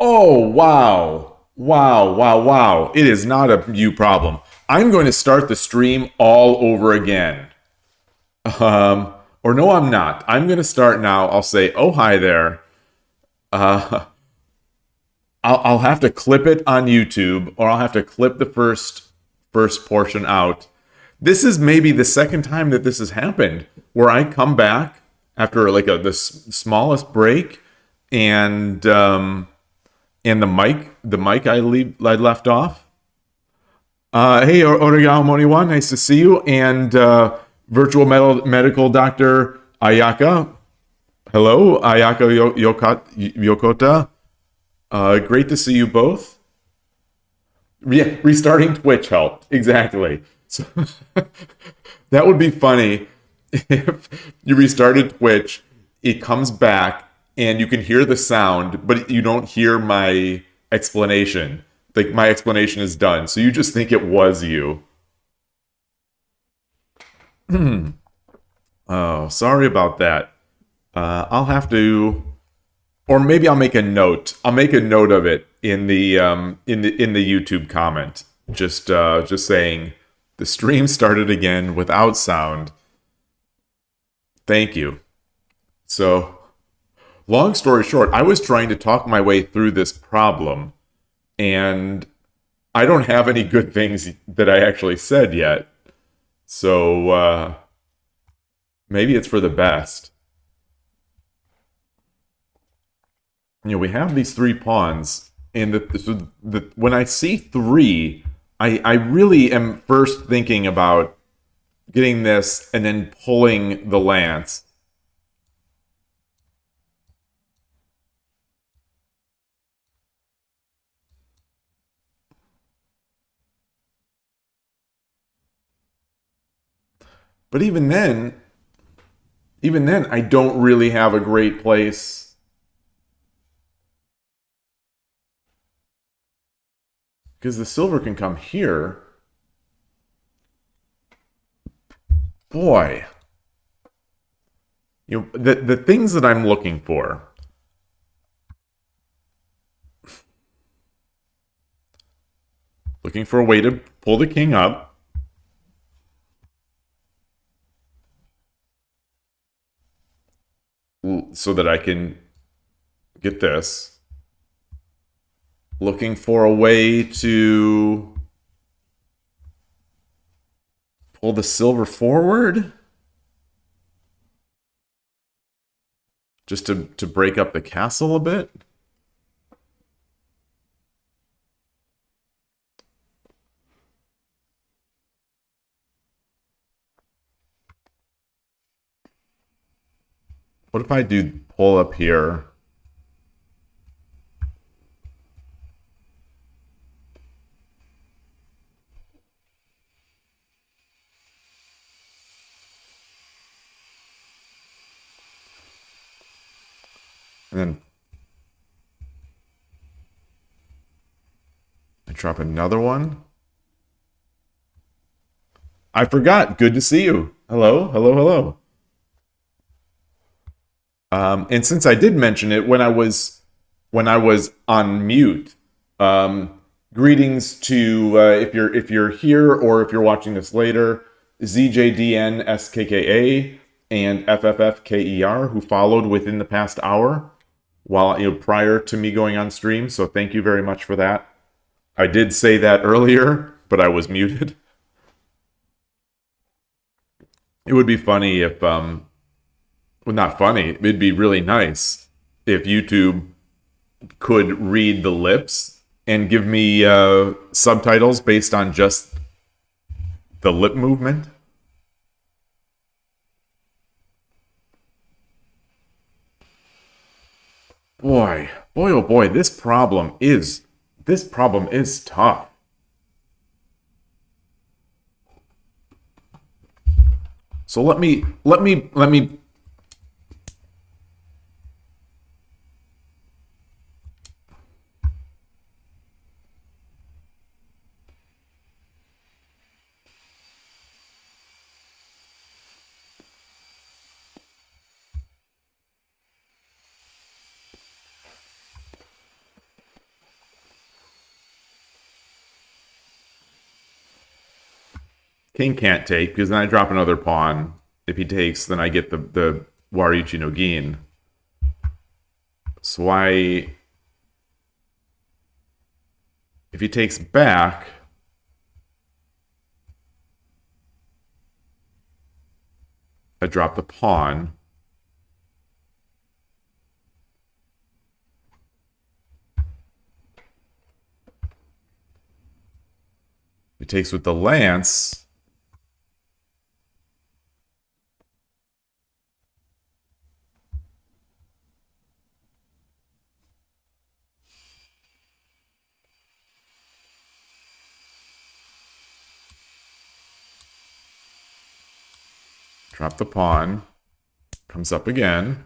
Oh, wow. Wow, wow, wow. It is not a you problem. I'm going to start the stream all over again. Or no, I'm not. I'm going to start now. I'll say, oh, hi there. Uh, I'll have to clip it on YouTube, or I'll have to clip the first portion out. This is maybe the second time that this has happened, where I come back after like the smallest break, and the mic I left off. Hey, Origao Moniwan, nice to see you, and virtual medical doctor Ayaka. Hello, Ayaka Yokota. Great to see you both. Yeah, restarting Twitch helped. Exactly. So that would be funny if you restarted Twitch, it comes back, and you can hear the sound, but you don't hear my explanation. Like, my explanation is done, so you just think it was you. Oh, sorry about that. I'll have to, or maybe I'll make a note. I'll make a note of it in the YouTube comment. Just saying the stream started again without sound. Thank you. So, long story short, I was trying to talk my way through this problem, and I don't have any good things that I actually said yet. So, maybe it's for the best. You know, we have these 3 pawns, and when I see 3, I really am first thinking about getting this and then pulling the lance. But even then, I don't really have a great place. Because the silver can come here. Boy. You know, the things that I'm looking for. Looking for a way to pull the king up. So that I can get this. Looking for a way to pull the silver forward. Just to break up the castle a bit. What if I do pull up here? And then I drop another one. I forgot. Good to see you. Hello, hello, hello. And since I did mention it when I was on mute, greetings to if you're here or if you're watching this later, ZJDNSKKA and FFFKER who followed within the past hour while prior to me going on stream. So thank you very much for that. I did say that earlier, but I was muted. It would be funny if well, not funny. It'd be really nice if YouTube could read the lips and give me subtitles based on just the lip movement. Boy, oh boy, this problem is tough. So let me King can't take, because then I drop another pawn. If he takes, then I get the Wariuchi no Gin. So if he takes back, I drop the pawn. He takes with the lance. Drop the pawn. Comes up again.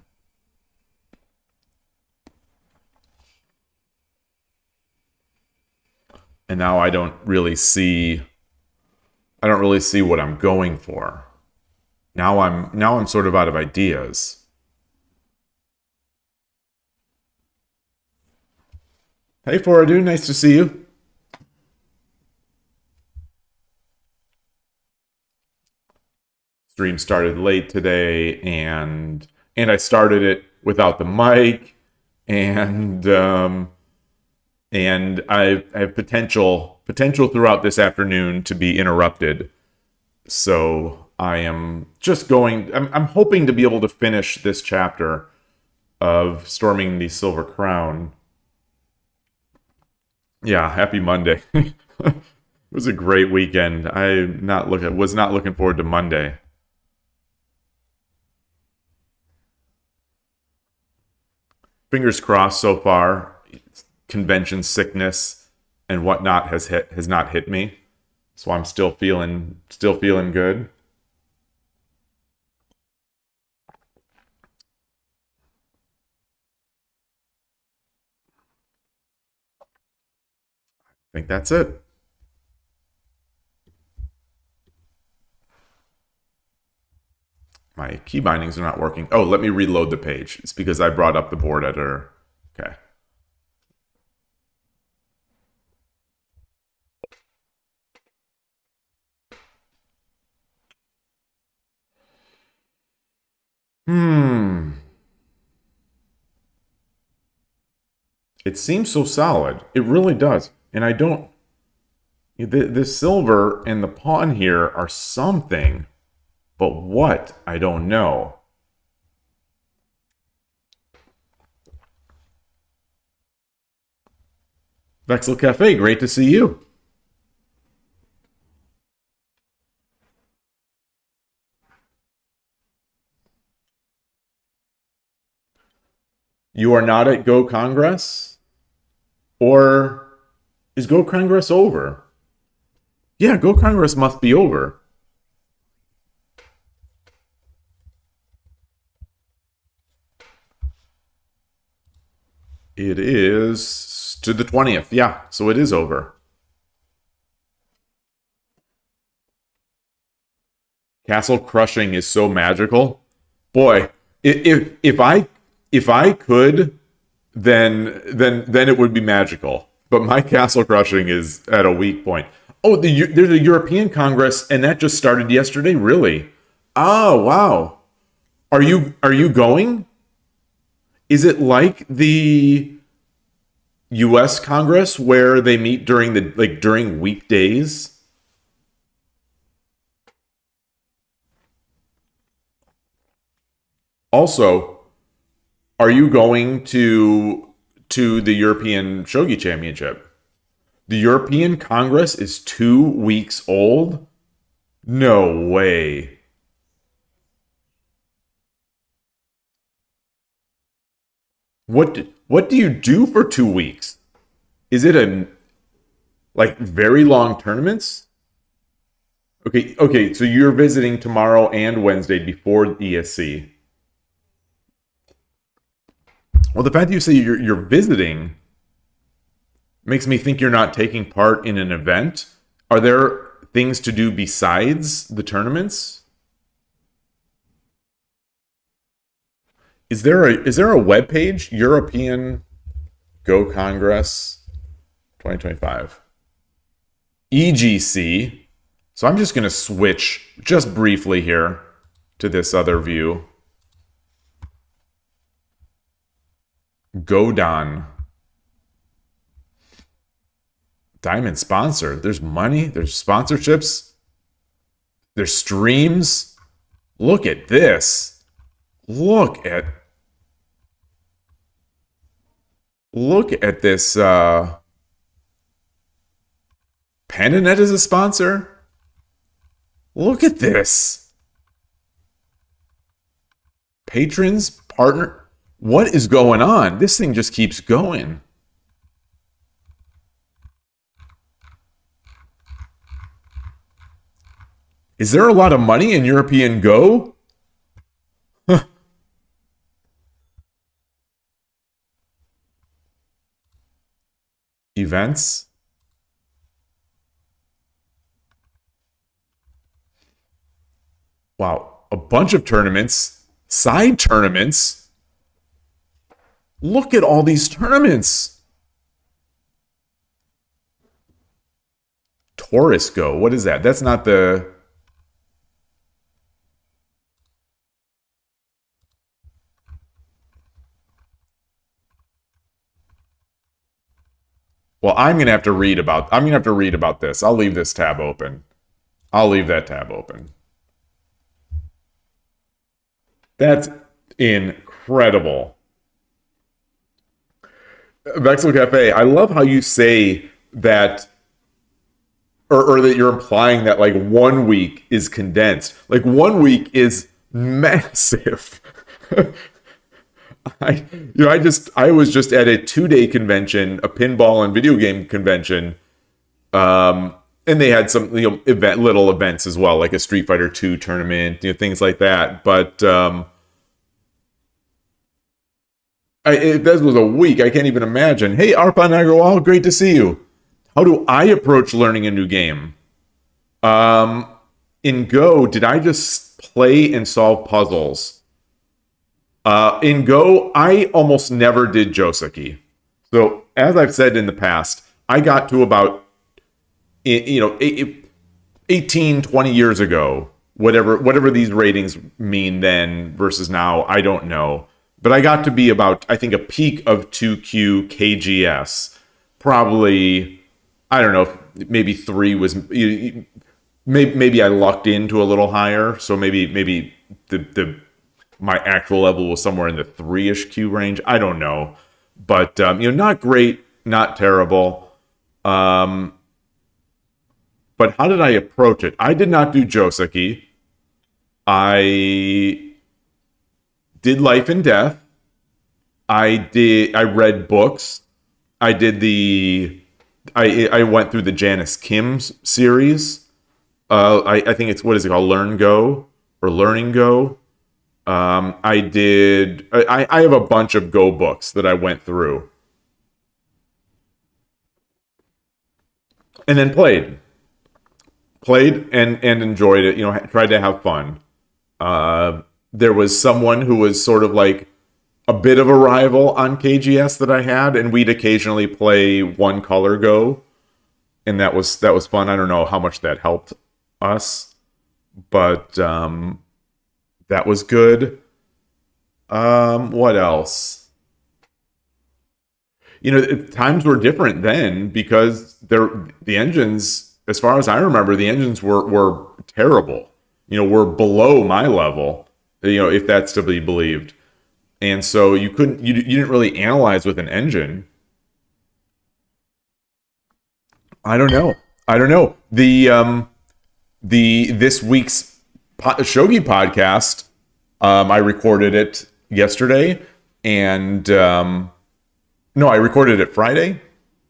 And now I don't really see what I'm going for. Now I'm sort of out of ideas. Hey Foradu, nice to see you. Stream started late today, and I started it without the mic, and I have potential throughout this afternoon to be interrupted. So I am just I'm hoping to be able to finish this chapter of Storming the Silver Crown. Yeah, happy Monday. It was a great weekend. Was not looking forward to Monday. Fingers crossed so far. Convention sickness and whatnot has not hit me, so I'm still feeling good. I think that's it. My key bindings are not working. Oh, let me reload the page. It's because I brought up the board editor. Okay. It seems so solid. It really does. And I don't... The silver and the pawn here are something, but what? I don't know. Vexel Cafe, great to see you. You are not at Go Congress? Or is Go Congress over? Yeah, Go Congress must be over. It is to the 20th. Yeah, so it is over. Castle crushing is so magical. Boy, if I could, then it would be magical. But my castle crushing is at a weak point. Oh, there's a European Congress, and that just started yesterday. Really? Oh, wow. Are you going? Is it like the U.S. Congress where they meet during weekdays? Also, are you going to the European Shogi Championship? The European Congress is 2 weeks old? No way. What do you do for 2 weeks? Is it very long tournaments? Okay, so you're visiting tomorrow and Wednesday before ESC. Well, the fact that you say you're visiting makes me think you're not taking part in an event. Are there things to do besides the tournaments? Is there a web page? European Go Congress 2025. EGC. So I'm just going to switch just briefly here to this other view. Godon. Diamond sponsor. There's money. There's sponsorships. There's streams. Look at this. Look at this. Pandanet is a sponsor. Look at this. Patrons, partner. What is going on? This thing just keeps going. Is there a lot of money in European Go? Huh. Events. Wow, a bunch of tournaments, side tournaments. Look at all these tournaments. Taurus Go, what is that? That's not the... Well, I'm going to have to read about this. I'll leave this tab open. I'll leave that tab open. That's incredible. Vexel Cafe, I love how you say that, or that you're implying that like 1 week is condensed. Like 1 week is massive. I was just at a 2-day convention, a pinball and video game convention, and they had some little events as well, like a Street Fighter 2 tournament, things like that. But if this was a week, I can't even imagine. Hey, Arpan Agarwal, great to see you. How do I approach learning a new game? In Go, did I just play and solve puzzles? In Go, I almost never did Joseki. So, as I've said in the past, I got to about 18, 20 years ago, whatever these ratings mean then versus now, I don't know. But I got to be about, I think, a peak of 2Q KGS. Probably, I don't know, maybe 3 was, maybe I lucked into a little higher. So maybe my actual level was somewhere in the 3-ish Q range. I don't know. But, not great, not terrible. But how did I approach it? I did not do Joseki. I did Life and Death. I read books. I went through the Janice Kim's series. I think it's, what is it called? Learn Go or Learning Go. I have a bunch of Go books that I went through. And then played and enjoyed it, tried to have fun. There was someone who was sort of like a bit of a rival on KGS that I had, and we'd occasionally play One Color Go, and that was fun. I don't know how much that helped us, but that was good. What else? Times were different then because the engines, as far as I remember, the engines were terrible. Were below my level, if that's to be believed. And so you didn't really analyze with an engine. I don't know. This week's Shogi podcast, I recorded it yesterday, and no, I recorded it Friday.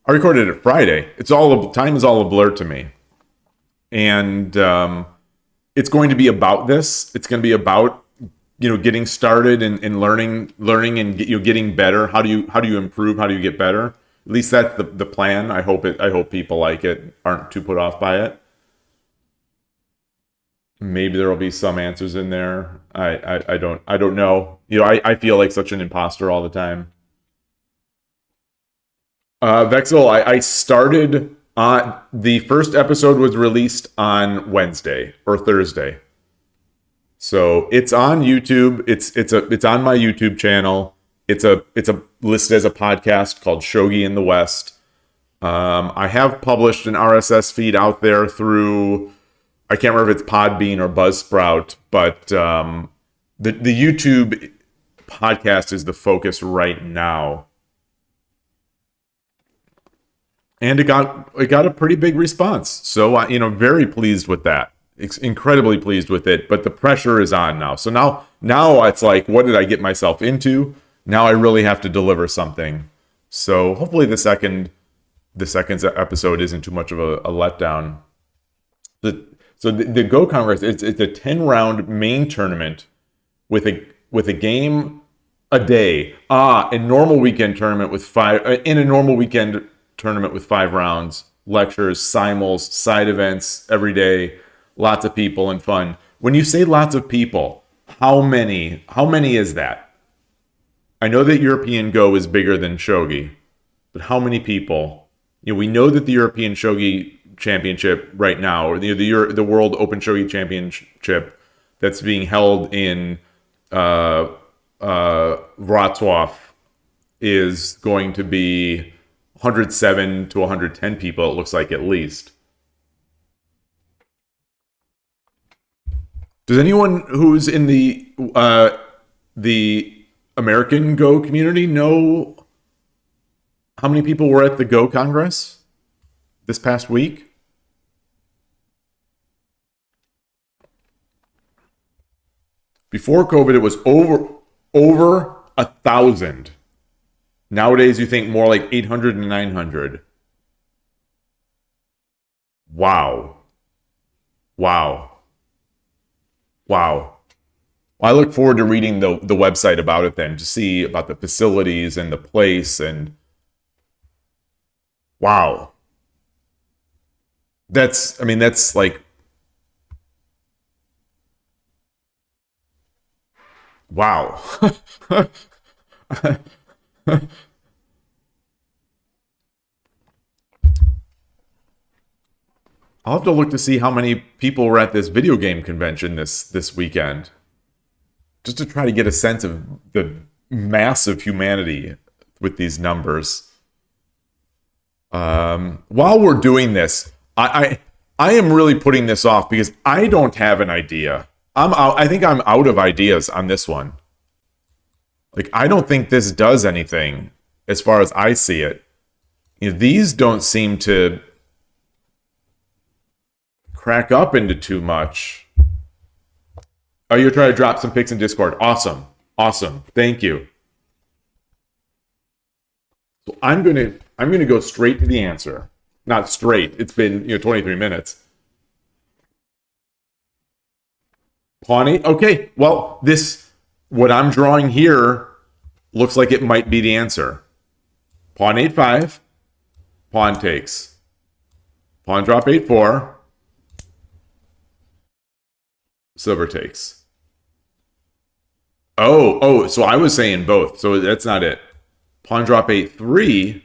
It's time is all a blur to me, and it's going to be about this. It's going to be about getting started and learning and getting better. How do you improve? How do you get better? At least that's the plan. I hope people like it, aren't too put off by it. Maybe there will be some answers in there. I don't know. I feel like such an imposter all the time. Vexel, I started The first episode was released on Wednesday or Thursday. So it's on YouTube. It's on my YouTube channel. It's listed as a podcast called Shogi in the West. I have published an RSS feed out there through, I can't remember if it's Podbean or Buzzsprout, but the YouTube podcast is the focus right now. And it got a pretty big response. So very pleased with that. Incredibly pleased with it, but the pressure is on now. So now it's like, what did I get myself into? Now I really have to deliver something. So hopefully the second episode isn't too much of a letdown. So the Go Congress, it's a 10-round main tournament with a game a day. A normal weekend tournament with 5 in a normal weekend tournament with 5 rounds, lectures, simuls, side events every day, lots of people and fun. When you say lots of people, how many is that? I know that European Go is bigger than Shogi, but how many people? We know that the European Shogi Championship right now, or the World Open Shogi Championship that's being held in Wrocław is going to be 107 to 110 people, it looks like, at least. Does anyone who's in the American Go community know how many people were at the Go Congress this past week? Before COVID, it was over 1,000. Nowadays, you think more like 800 and 900. Wow. Well, I look forward to reading the website about it then, to see about the facilities and the place, and wow. That's like, wow. I'll have to look to see how many people were at this video game convention this weekend, just to try to get a sense of the mass of humanity with these numbers. While we're doing this, I am really putting this off because I don't have an idea. I think I'm out of ideas on this one. Like, I don't think this does anything as far as I see it. These don't seem to crack up into too much. Oh, you're trying to drop some pics in Discord. Awesome. Thank you. So I'm gonna go straight to the answer. Not straight. It's been 23 minutes. Pawn 8. Okay. Well, what I'm drawing here looks like it might be the answer. Pawn 8-5. Pawn takes. Pawn drop 8-4. Silver takes. Oh, so I was saying both. So that's not it. Pawn drop 8-3.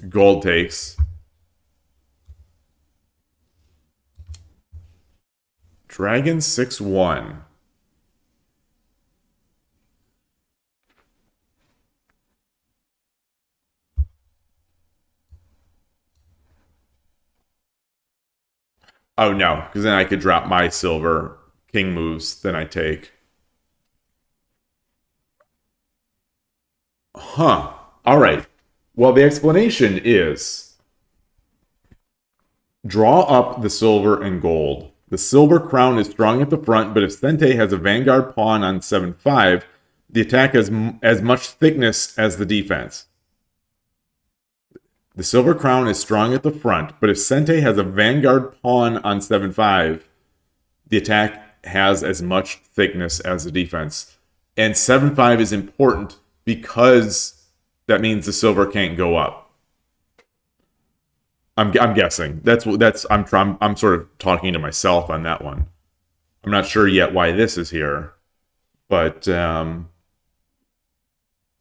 Gold takes. Dragon 6-1. Oh, no, because then I could drop my silver. King moves, then I take. Huh. All right. Well, the explanation is draw up the silver and gold. The silver crown is strong at the front, but if Sente has a vanguard pawn on 7-5, the attack has as much thickness as the defense. The silver crown is strong at the front, but if Sente has a vanguard pawn on 7-5, the attack has as much thickness as the defense. And 7-5 is important because that means the silver can't go up. I'm guessing. I'm sort of talking to myself on that one. I'm not sure yet why this is here, but in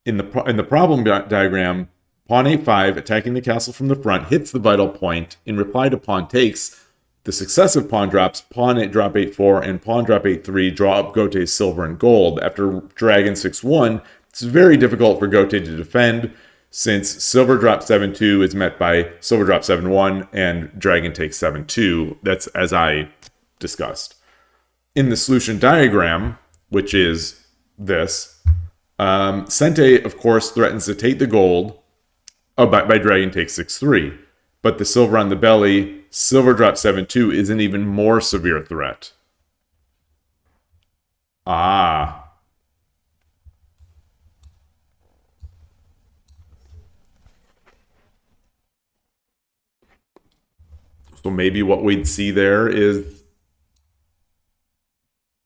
the problem diagram, Pawn a5, attacking the castle from the front, hits the vital point. In reply to pawn takes, the successive pawn drops, pawn drop a4, and pawn drop a3 draw up Gote's silver and gold. After dragon 6-1, it's very difficult for Gote to defend, since silver drop 7-2 is met by silver drop 7-1, and dragon takes 7-2. That's as I discussed. In the solution diagram, which is this, Sente, of course, threatens to take the gold by dragon takes 6-3. But the silver on the belly, silver drop 7-2, is an even more severe threat. Ah. So maybe what we'd see there is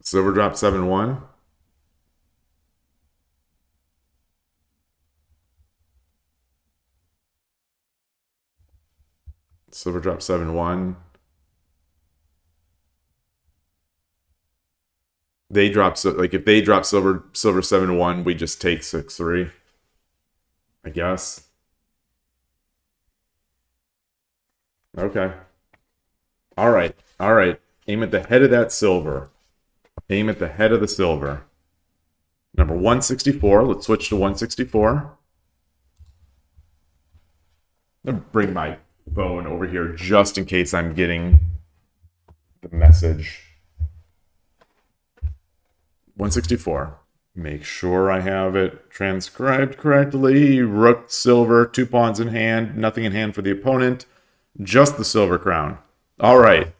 silver drop 7-1. Silver drop 7-1. They drop, so like if they drop silver 7-1, we just take 6-3. I guess. Okay. All right. All right. Aim at the head of that silver. Aim at the head of the silver. Number 164. Let's switch to 164. I'm going to bring my phone over here just in case I'm getting the message. 164. Make sure I have it transcribed correctly. Rook, silver, 2 pawns in hand, nothing in hand for the opponent. Just the silver crown. All right.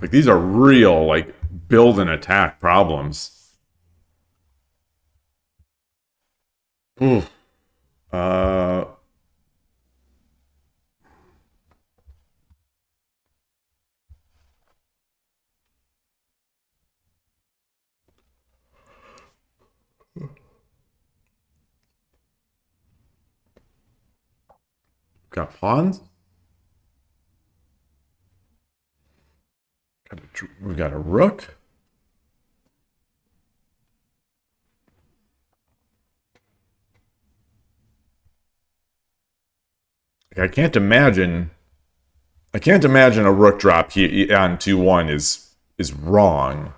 Like, these are real, like, build and attack problems. Ooh. Got pawns. We got a rook. I can't imagine a rook drop on 2-1 is wrong.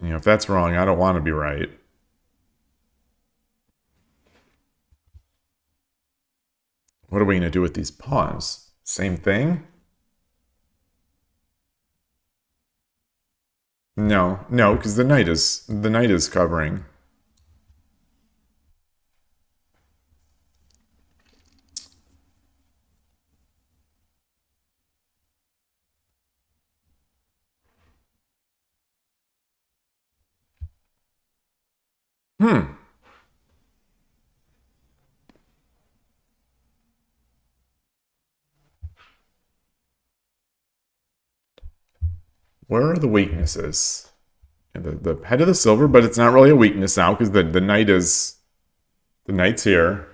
You know, if that's wrong, I don't want to be right. What are we going to do with these pawns? Same thing? No, because the knight is covering. Where are the weaknesses? The head of the silver, but it's not really a weakness now because the knight's here.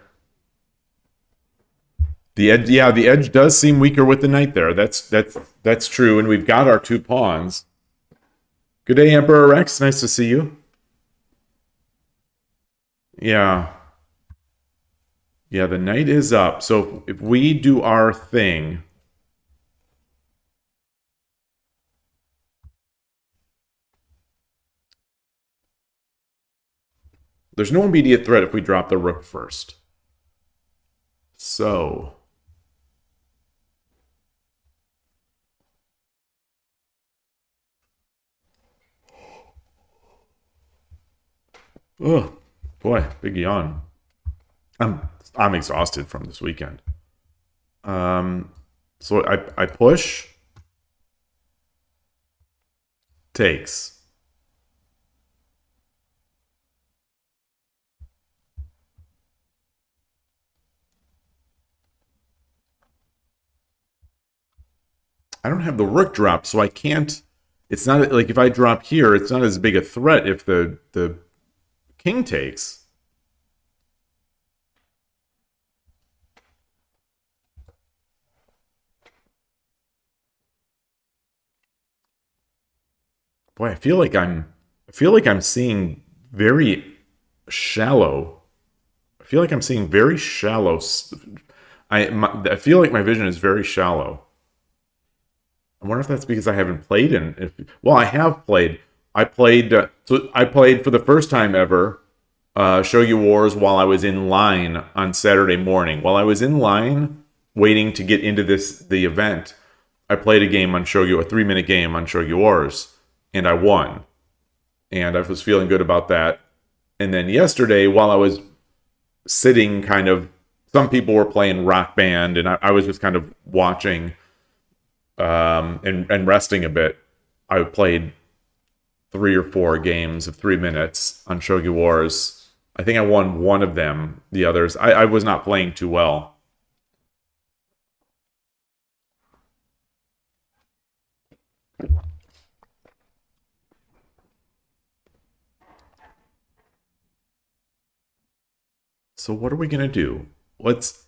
The edge, yeah, the edge does seem weaker with the knight there. That's true, and we've got our 2 pawns. Good day, Emperor Rex. Nice to see you. Yeah. Yeah, the knight is up. So if we do our thing, there's no immediate threat if we drop the rook first. So oh boy, big yawn. I'm exhausted from this weekend. So I push. Takes. I don't have the rook drop, so I can't. It's not like if I drop here, it's not as big a threat if the king takes. Boy, I feel like I'm seeing very shallow. I feel like I'm seeing very shallow. I feel like my vision is very shallow. I wonder if that's because I haven't played well, I have played. I played for the first time ever Shogi Wars while I was in line on Saturday morning. While I was in line waiting to get into the event, I played a 3-minute game on Shogi Wars, and I won. And I was feeling good about that. And then yesterday, while I was sitting some people were playing Rock Band, and I was just kind of watching and resting a bit. I played 3 or 4 games of 3 minutes on Shogi Wars. I think I won one of them. The others, I was not playing too well. So what are we gonna do? Let's.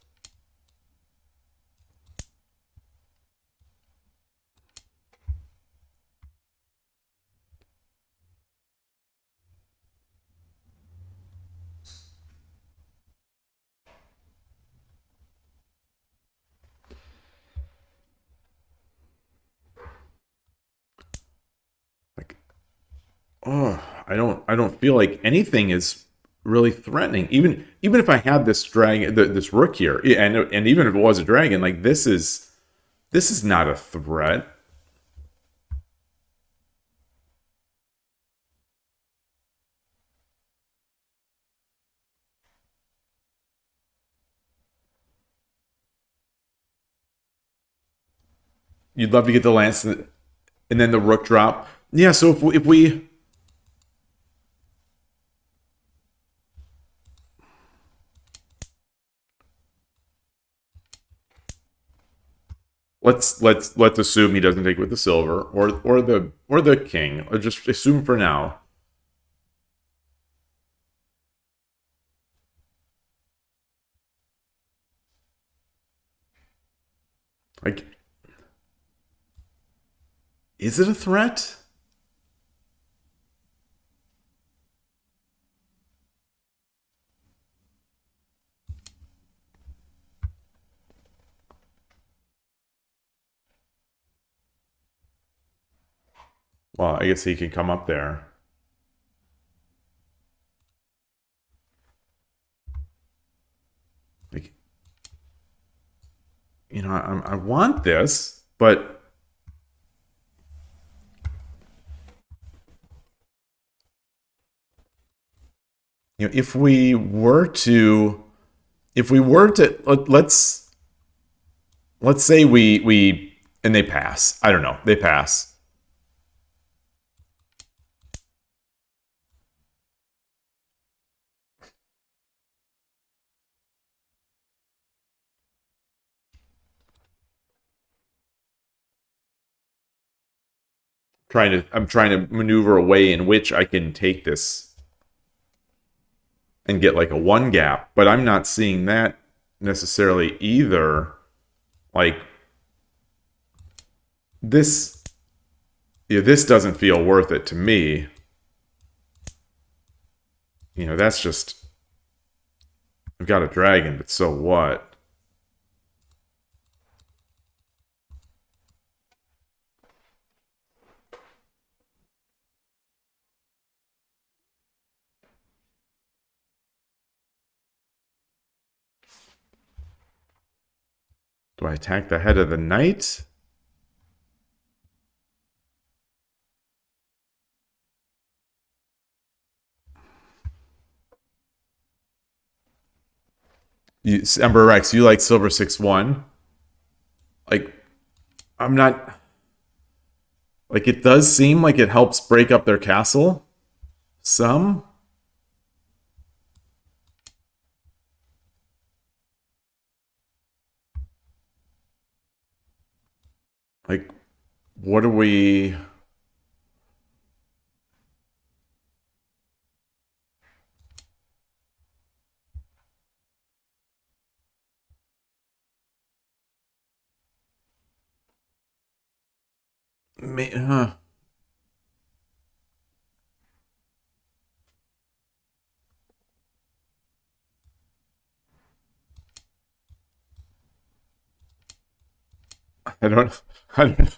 Like, oh, I don't feel like anything is really threatening. Even if I had this dragon, this rook here, and even if it was a dragon, like this is not a threat. You'd love to get the lance and then the rook drop. Yeah. So if we let's assume he doesn't take with the silver or the king. Or just assume for now. Like, is it a threat? Well, I guess he can come up there. Like, I want this, but if we were to let's say we and they pass. I don't know. They pass. I'm trying to maneuver a way in which I can take this and get like a one gap, but I'm not seeing that necessarily either. Like this, yeah, this doesn't feel worth it to me. That's just, I've got a dragon, but so what? Do I attack the head of the knight? Ember Rex, you like Silver 6-1? Like, I'm not. Like, it does seem like it helps break up their castle. Some. Like, what are we. I don't. I don't.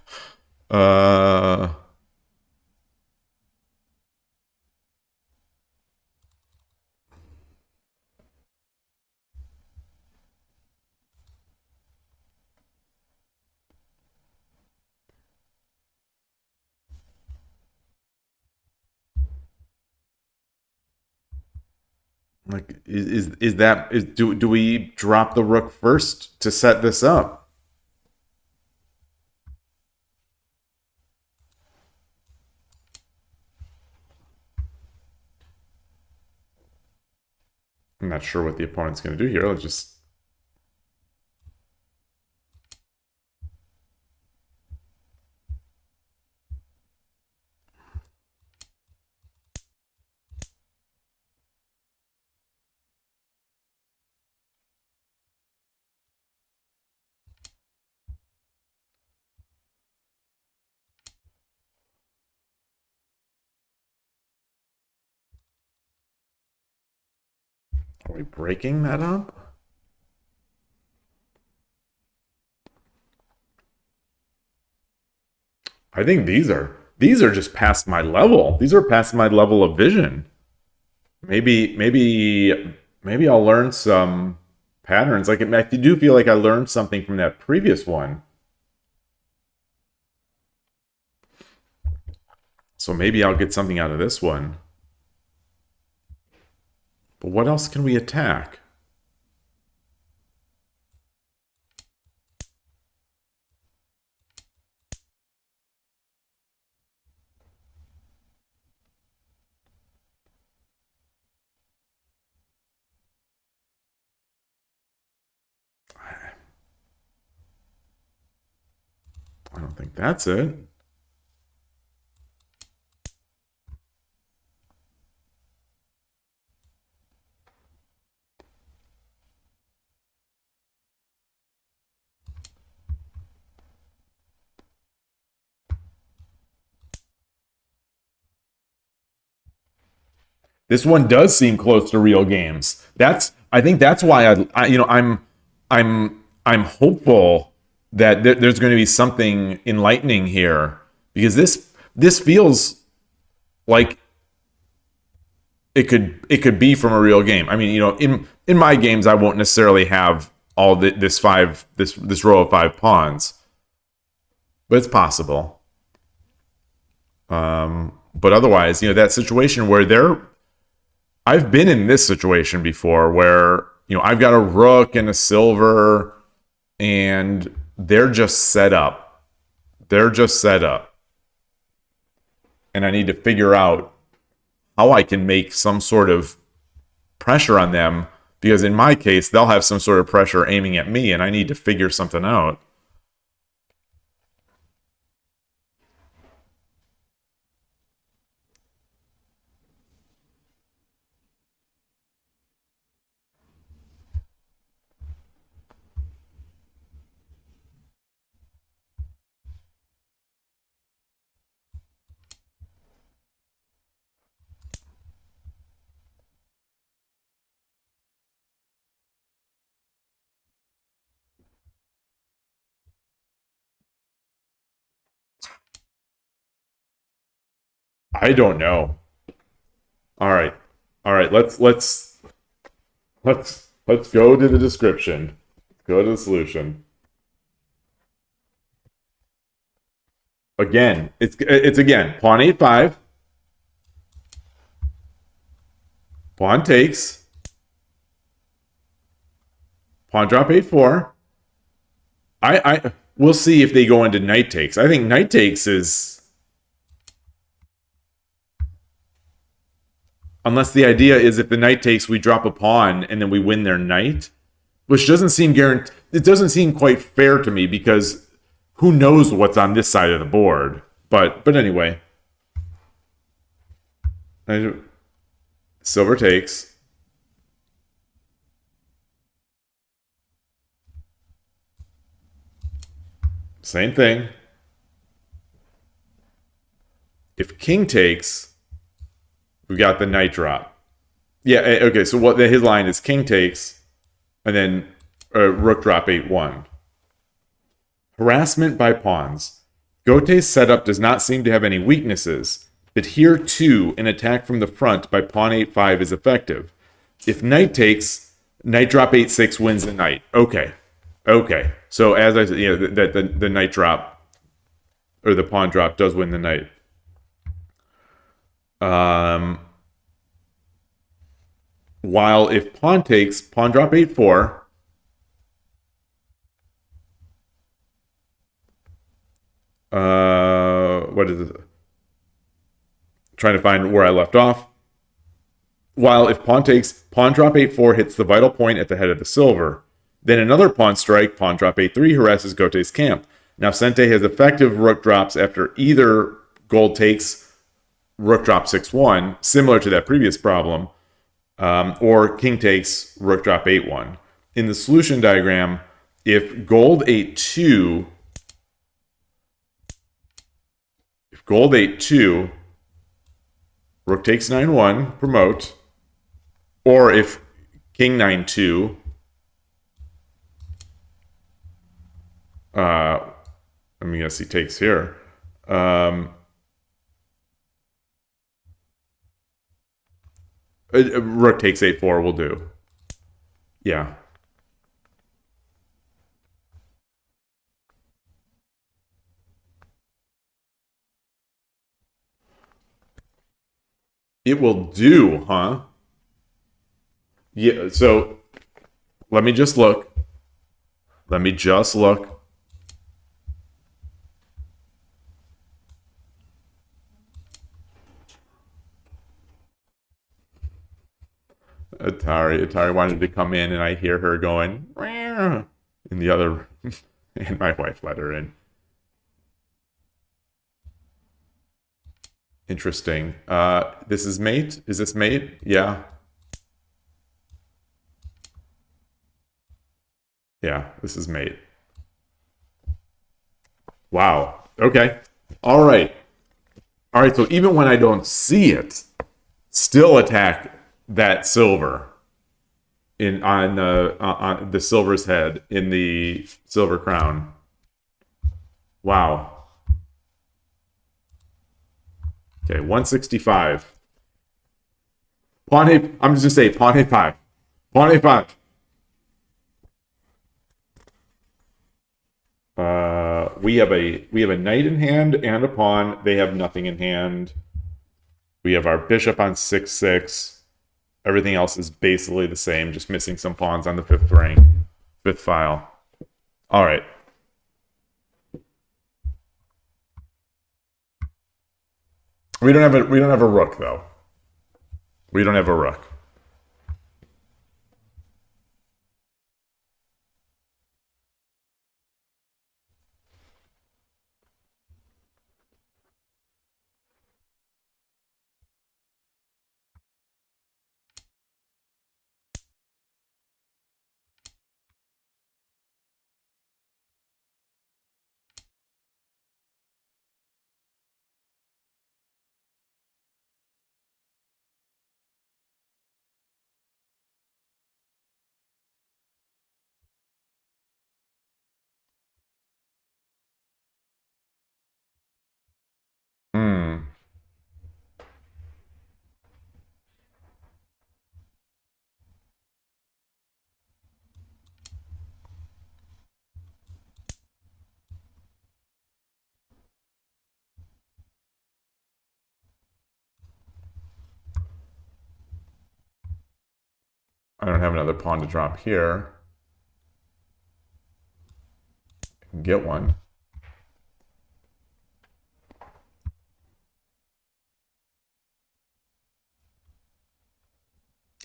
Like, do we drop the rook first to set this up? I'm not sure what the opponent's going to do here. Let's just... Are we breaking that up? I think these are just past my level. These are past my level of vision. Maybe I'll learn some patterns. Like, I do feel like I learned something from that previous one. So maybe I'll get something out of this one. But what else can we attack? I don't think that's it. This one does seem close to real games. I think that's why I'm hopeful that there's going to be something enlightening here, because this feels like it could be from a real game. I mean, in my games I won't necessarily have all this row of 5 pawns, but it's possible. But otherwise, that situation where I've been in this situation before where, I've got a rook and a silver and they're just set up. And I need to figure out how I can make some sort of pressure on them, because in my case, they'll have some sort of pressure aiming at me and I need to figure something out. I don't know. All right. Let's go to the description. Let's go to the solution. Again, it's again pawn a5, pawn takes, pawn drop a4. We'll see if they go into knight takes. I think knight takes is, unless the idea is if the knight takes, we drop a pawn and then we win their knight, which doesn't seem guaranteed. It doesn't seem quite fair to me, because who knows what's on this side of the board. But anyway, silver takes. Same thing. If king takes, we got the knight drop. Yeah, okay, so his line is king takes, and then rook drop 8-1. Harassment by pawns. Gote's setup does not seem to have any weaknesses, but here too, an attack from the front by pawn 8-5 is effective. If knight takes, knight drop 8-6 wins the knight. Okay. Okay. So as I said, you know, the knight drop, or the pawn drop does win the knight. While if pawn takes, pawn drop 8-4. What is it? Trying to find where I left off. While if pawn takes, pawn drop 8-4 hits the vital point at the head of the silver. Then another pawn strike, pawn drop 8-3 harasses Gote's camp. Now Sente has effective rook drops after either gold takes, rook drop 6-1, similar to that previous problem, or king takes, rook drop 8-1. In the solution diagram, if gold 8-2, gold 8-2, rook takes 9-1, promote, or if king 9-2, let me guess he takes here. Rook takes 8-4 will do. Yeah. It will do, huh? Yeah, so let me just look. Let me just look. Atari wanted to come in, and I hear her going in the other room, and my wife let her in. Interesting. This is mate? Is this mate? Yeah. Yeah, this is mate. Wow. Okay. All right. All right, so even when I don't see it, still attack that silver on the silver's head in the silver crown. Wow. Okay, 165. Pawn 8. I'm just gonna say pawn 8-5. Pawn 8-5. We have a knight in hand and a pawn. They have nothing in hand. We have our bishop on 6-6. Everything else is basically the same, just missing some pawns on the fifth ring, fifth file. All right. We don't have a rook though. We don't have a rook. Hmm. I don't have another pawn to drop here. I can get one.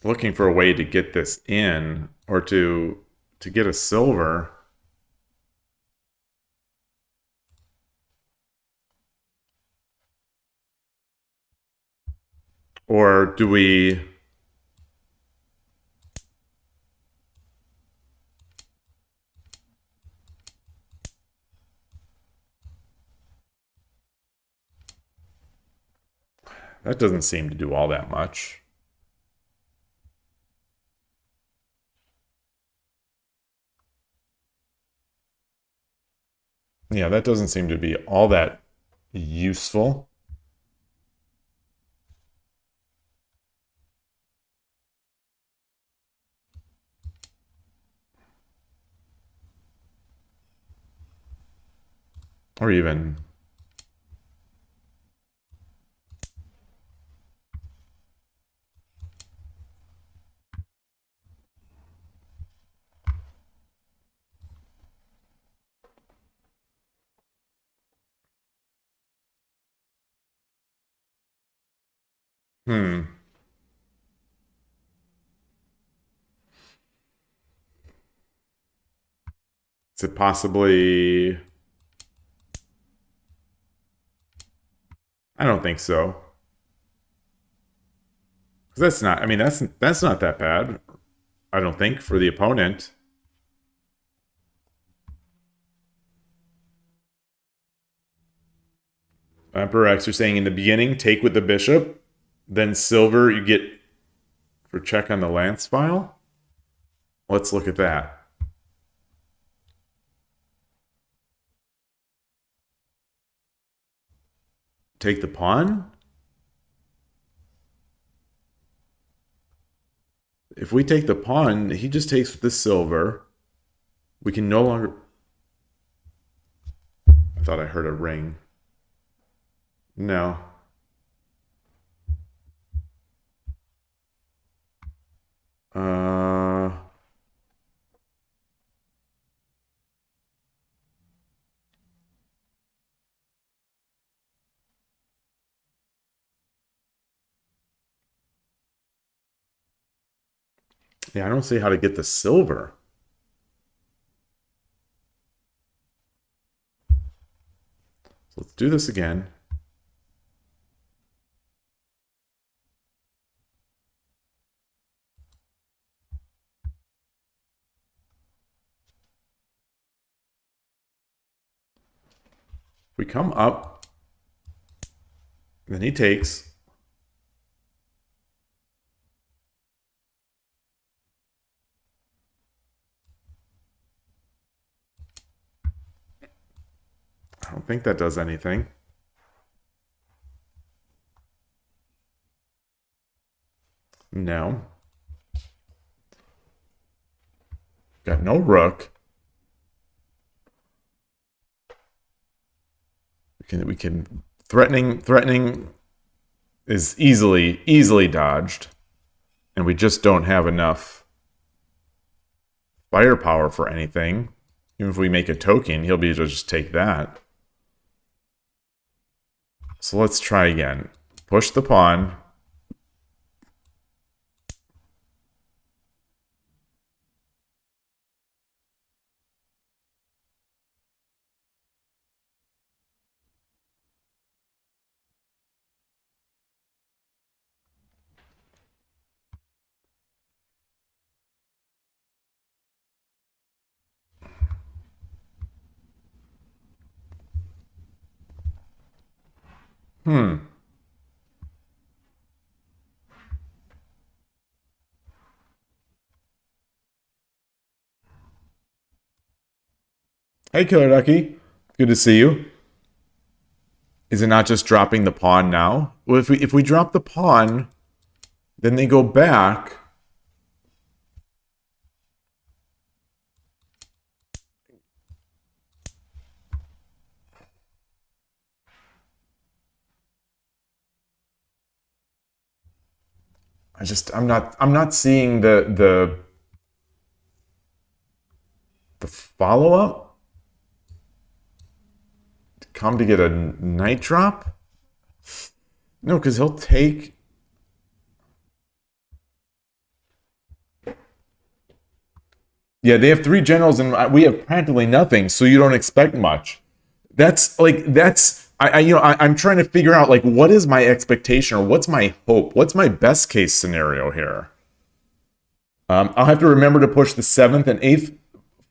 Looking for a way to get this in, or to get a silver. Or do we... That doesn't seem to do all that much. Yeah, that doesn't seem to be all that useful. Or even... Is it possibly... I don't think so. That's not, I mean, that's not that bad, I don't think, for the opponent. Emperor X, you're saying in the beginning, take with the bishop, then silver you get for check on the lance file? Let's look at that. Take the pawn? If we take the pawn, he just takes the silver. We can no longer... I thought I heard a ring. No. Yeah, I don't see how to get the silver. So let's do this again. We come up, then he takes. I don't think that does anything. No. Got no rook. We can threatening is easily dodged, and we just don't have enough firepower for anything. Even if we make a token, he'll be able to just take that. So let's try again. Push the pawn. Hey, Killer Ducky. Good to see you. Is it not just dropping the pawn now? Well, if we drop the pawn, then they go back. I'm not seeing the follow-up. Come to get a knight drop? No, because he'll take... Yeah, they have 3 generals and we have practically nothing, so you don't expect much. I'm trying to figure out, like, what is my expectation or what's my hope? What's my best case scenario here? I'll have to remember to push the 7th and 8th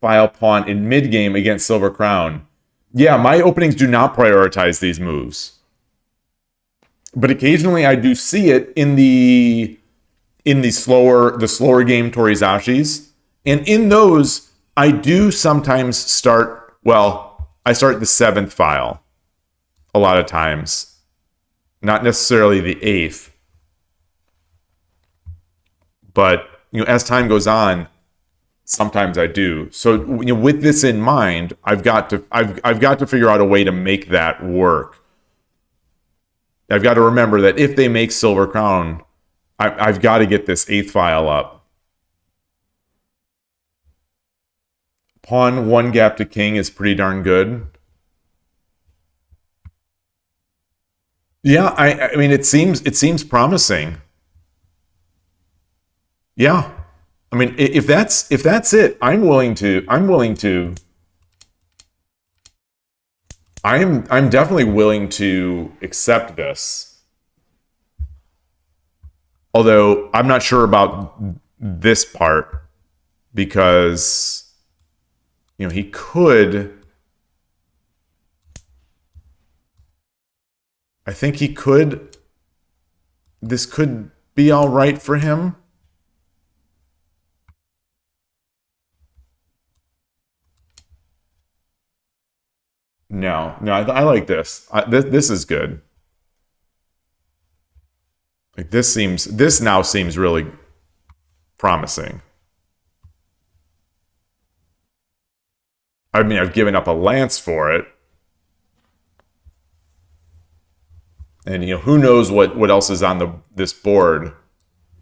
file pawn in mid-game against Silver Crown. Yeah, my openings do not prioritize these moves. But occasionally I do see it in the slower game Torizashis. And in those, I do sometimes start, well, I start the 7th file a lot of times, not necessarily the 8th. But as time goes on, sometimes I do. So with this in mind, I've got to figure out a way to make that work. I've got to remember that if they make Silver Crown, I've got to get this 8th file up. Pawn 1 gap to king is pretty darn good. Yeah, I mean it seems promising. Yeah. I mean, if that's it, I'm definitely willing to accept this. Although I'm not sure about this part, because he could, I think he could, this could be all right for him. No, I like this. This is good. Like this now seems really promising. I mean, I've given up a lance for it. And who knows what else is on this board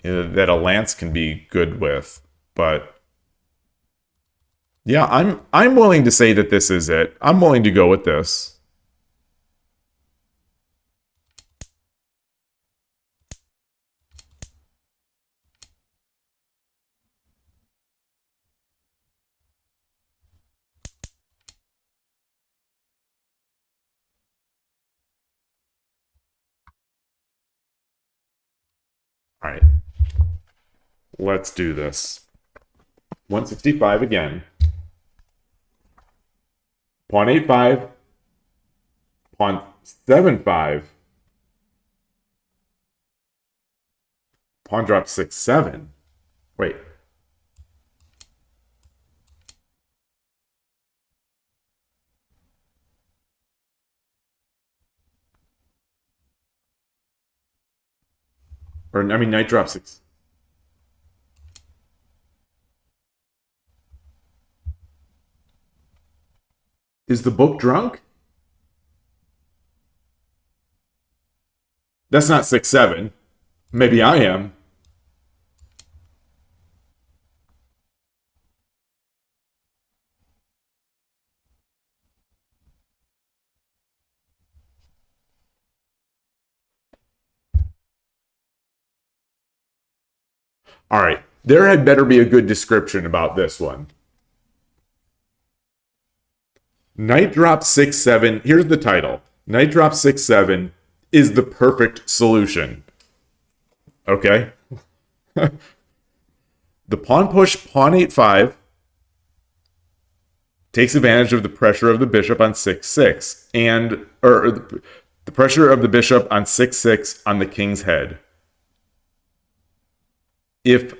that a lance can be good with, but yeah, I'm willing to say that this is it. I'm willing to go with this. All right. Let's do this. 165 again. Pawn 8-5. Pawn 7-5. Pawn drop 6-7. Wait. Or, I mean, knight drop 6. Is the book drunk? That's not 6-7. Maybe I am. All right. There had better be a good description about this one. Knight drop 6-7. Here's the title. Knight drop 6-7 is the perfect solution. Okay? The pawn push, pawn 8-5, takes advantage of the pressure of the bishop on 6-6, or the pressure of the bishop on 6-6 on the king's head. If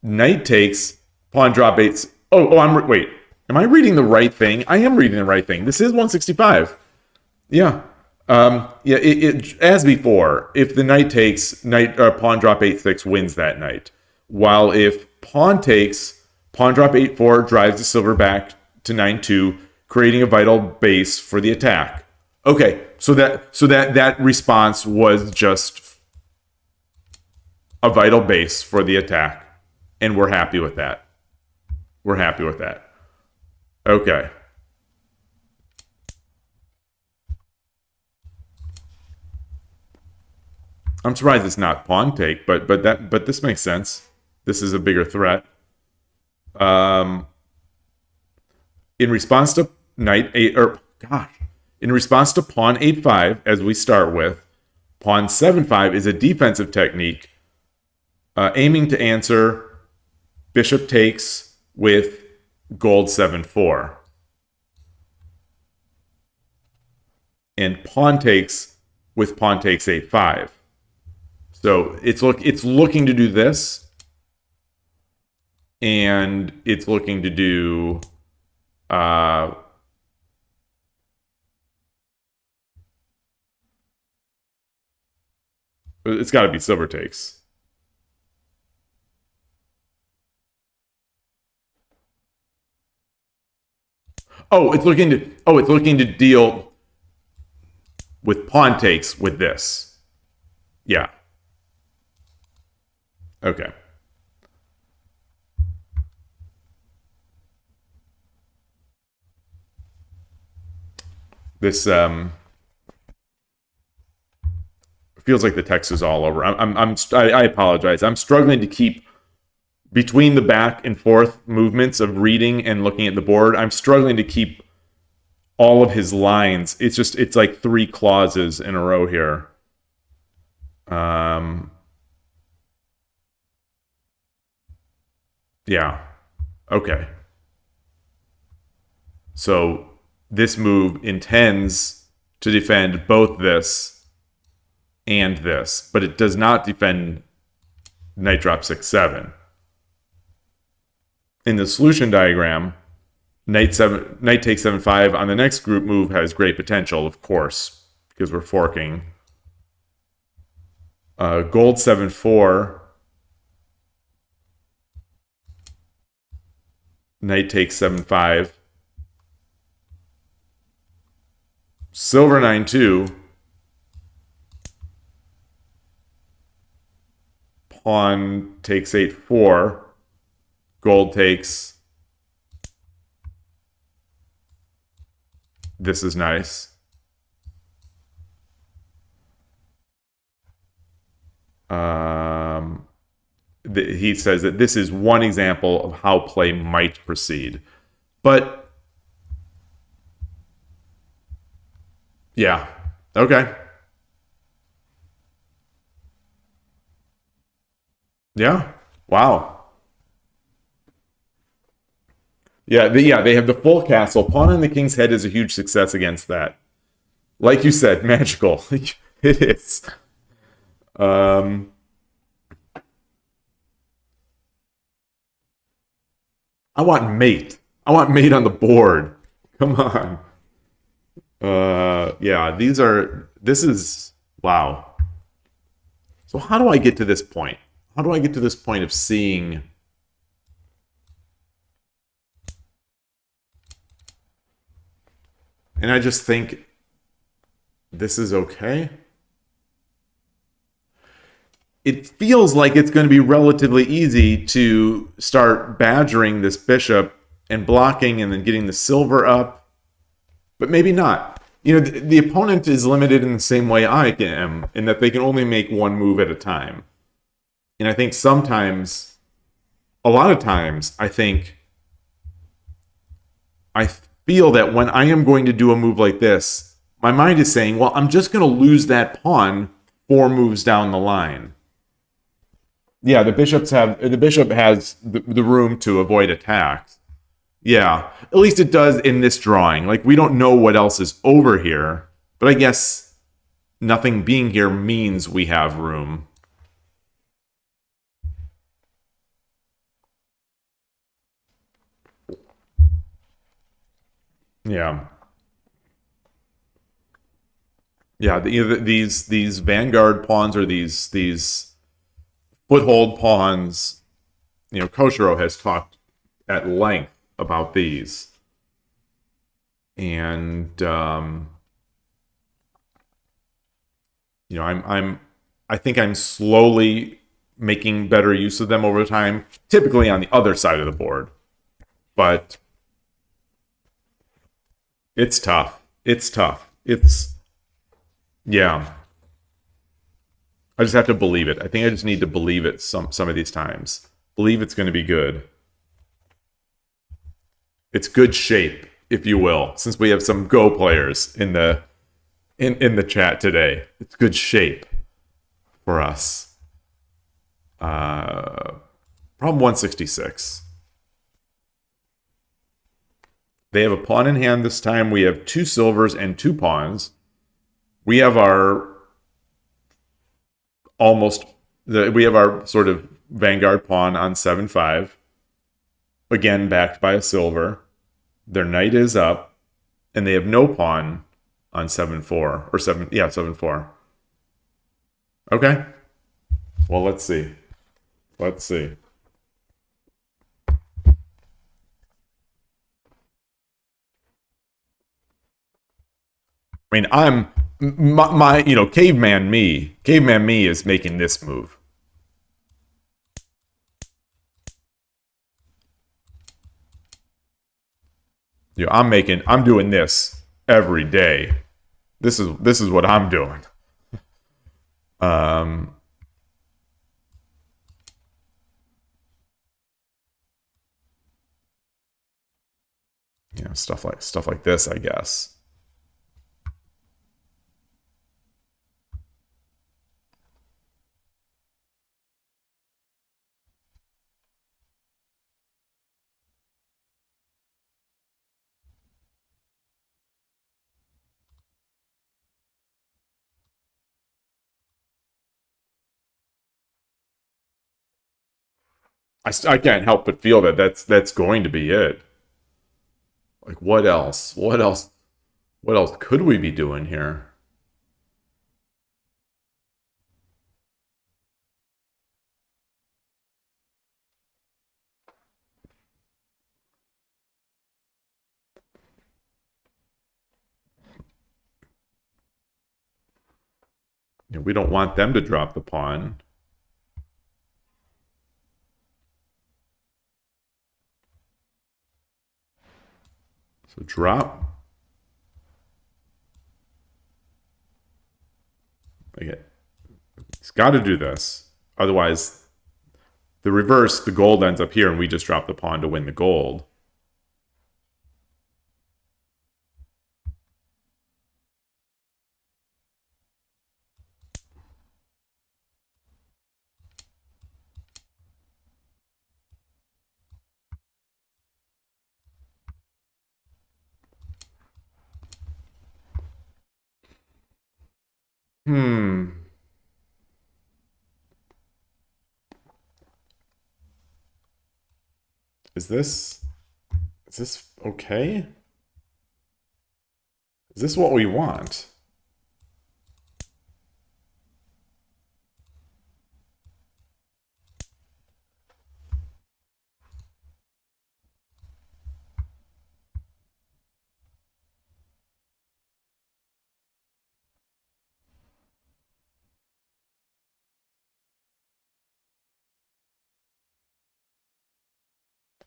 knight takes, pawn drop 8. Wait. Am I reading the right thing? I am reading the right thing. This is 165. Yeah. As before, if the knight takes, pawn drop 8-6 wins that knight. While if pawn takes, pawn drop 8-4 drives the silver back to 9-2, creating a vital base for the attack. Okay, so that response was just a vital base for the attack, and we're happy with that. We're happy with that. Okay. I'm surprised it's not pawn take, but this makes sense. This is a bigger threat. In response to in response to pawn 8-5, as we start with, pawn 7-5 is a defensive technique, aiming to answer bishop takes with gold 7-4, and pawn takes with pawn takes 8-5. So it's looking to do this, and it's looking to do It's got to be silver takes. Oh, it's looking to deal with pawn takes with this. Yeah. Okay. This feels like the text is all over. I apologize. I'm struggling to keep between the back and forth movements of reading and looking at the board. I'm struggling to keep all of his lines. It's like 3 clauses in a row here. Yeah. Okay. So this move intends to defend both this and this, but it does not defend knight drop 6-7. In the solution diagram, knight takes 7-5 on the next group move has great potential, of course, because we're forking. Gold 7-4. Knight takes 7-5. Silver 9-2. Pawn takes 8-4. Gold takes. This is nice. He says that this is one example of how play might proceed. But, yeah, okay. Yeah, wow. Yeah, they have the full castle. Pawn on the king's head is a huge success against that. Like you said, magical. It is. I want mate. I want mate on the board. Come on. Yeah, this is, wow. So how do I get to this point? How do I get to this point of seeing... And I just think this is okay. It feels like it's going to be relatively easy to start badgering this bishop and blocking and then getting the silver up. But maybe not. You know, the opponent is limited in the same way I am, in that they can only make one move at a time. And I think sometimes, a lot of times, I feel that when I am going to do a move like this, my mind is saying, well, I'm just going to lose that pawn 4 moves down the line. Yeah, the bishop has the room to avoid attacks. Yeah, at least it does in this drawing. Like, we don't know what else is over here, but I guess nothing being here means we have room. Yeah. Yeah, these vanguard pawns or these foothold pawns, you know, Koshiro has talked at length about these. And you know, I think I'm slowly making better use of them over time, typically on the other side of the board. But it's tough. It's tough. Yeah. I just have to believe it. I think I just need to believe it some of these times. Believe it's going to be good. It's good shape, if you will, since we have some Go players in the chat today. It's good shape for us. Problem 166. They have a pawn in hand this time. We have 2 silvers and 2 pawns. We have our sort of vanguard pawn on 7-5. Again, backed by a silver. Their knight is up, and they have no pawn on 7-4 or 7. Yeah, 7-4. Okay. Well, let's see. Let's see. I mean, my caveman me is making this move. I'm doing this every day. This is what I'm doing. Stuff like this, I guess. I can't help but feel that that's going to be it. Like, what else? What else could we be doing here? We don't want them to drop the pawn. So drop. Okay. He's got to do this. Otherwise, the reverse, the gold ends up here, and we just drop the pawn to win the gold. Is this okay? Is this what we want?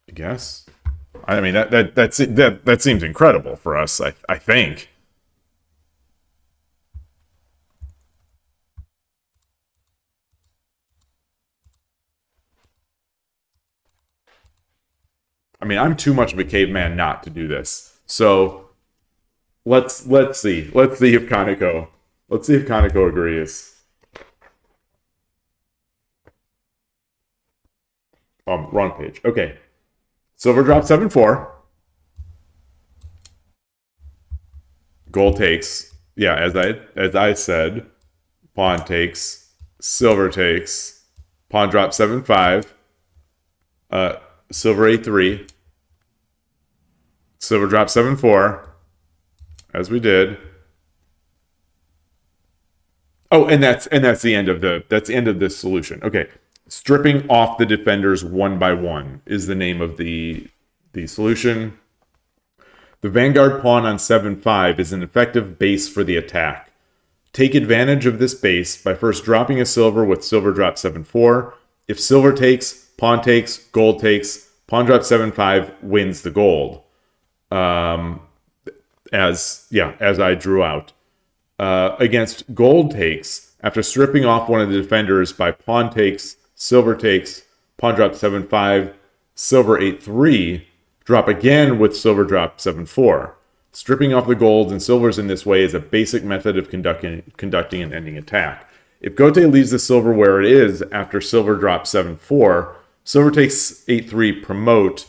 I guess. I mean that seems incredible for us. I think. I mean, I'm too much of a caveman not to do this. So let's see. Let's see if Kaneko agrees. Wrong page. Okay. Silver drop 7-4. Gold takes. Yeah, as I said, pawn takes, silver takes, pawn drop 7-5. Silver A3. Silver drop 7-4. As we did. Oh, and that's the end of this solution. Okay. Stripping off the defenders one by one is the name of the solution. The vanguard pawn on 7-5 is an effective base for the attack. Take advantage of this base by first dropping a silver with silver drop 7-4. If silver takes, pawn takes, gold takes, pawn drop 7-5 wins the gold. As I drew out. Against gold takes, after stripping off one of the defenders by pawn takes, silver takes, pawn drop 7-5, silver 8-3, drop again with silver drop 7-4. Stripping off the golds and silvers in this way is a basic method of conducting an ending attack. If Gote leaves the silver where it is after silver drops 7-4, silver takes 8-3, promote,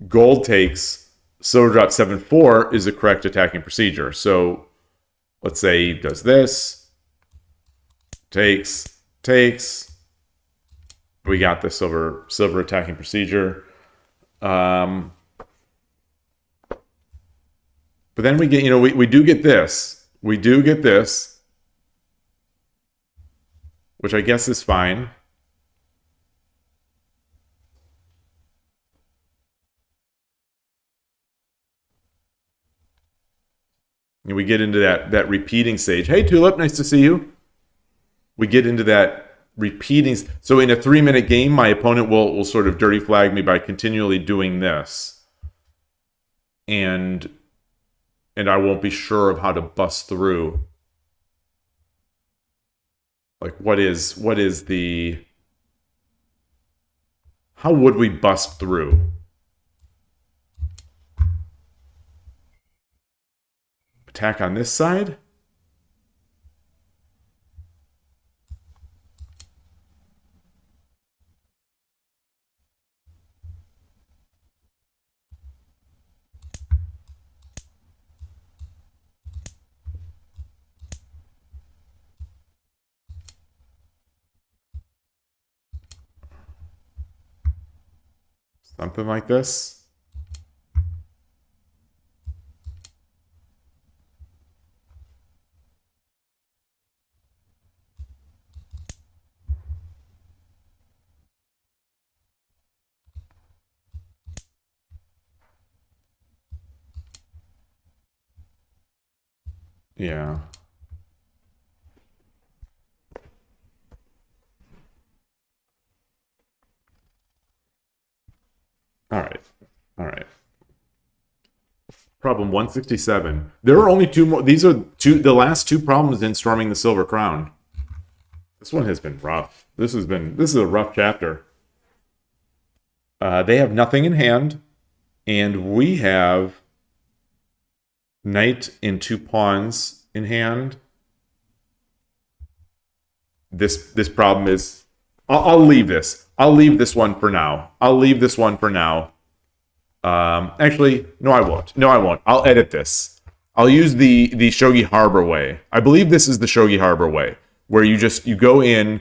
gold takes, silver drops 7-4 is the correct attacking procedure. So let's say he does this, takes, we got the silver attacking procedure. But then we get, we do get this. We do get this. which I guess is fine. And we get into that repeating stage. Hey, Tulip, nice to see you. We get into that repeating. So in a 3-minute game, my opponent will sort of dirty flag me by continually doing this. And I won't be sure of how to bust through. Like, what is the... How would we bust through? Attack on this side? Something like this. Yeah. All right. All right. Problem 167. There are only 2 more. These are the last 2 problems in Storming the Silver Crown. This one has been rough. This is a rough chapter. They have nothing in hand, and we have knight and 2 pawns in hand. This problem is... I'll leave this. I'll leave this one for now. Actually, no, I won't. I'll edit this. I'll use the Shogi Harbor way. I believe this is the Shogi Harbor way, where you go in,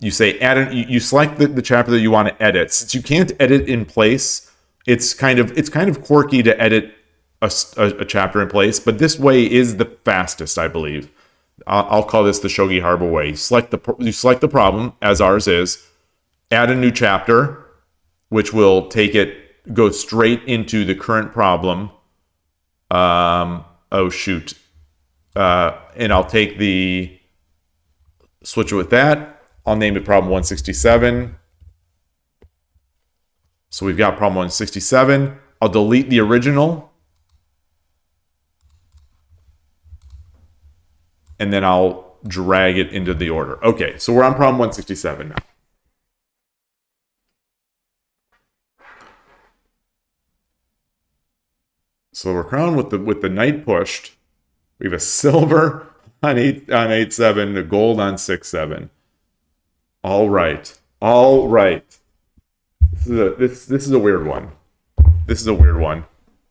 you say you select the chapter that you want to edit. Since you can't edit in place, it's kind of quirky to edit a chapter in place. But this way is the fastest, I believe. I'll call this the Shogi Harbor way. You select the problem, as ours is, add a new chapter, which will go straight into the current problem. Oh shoot. And I'll switch it with that. I'll name it problem 167. So we've got problem 167. I'll delete the original. And then I'll drag it into the order. Okay, so we're on problem 167 now. Silver Crown with the knight pushed. We have a silver on 8-7, a gold on 6-7. All right. This is a weird one.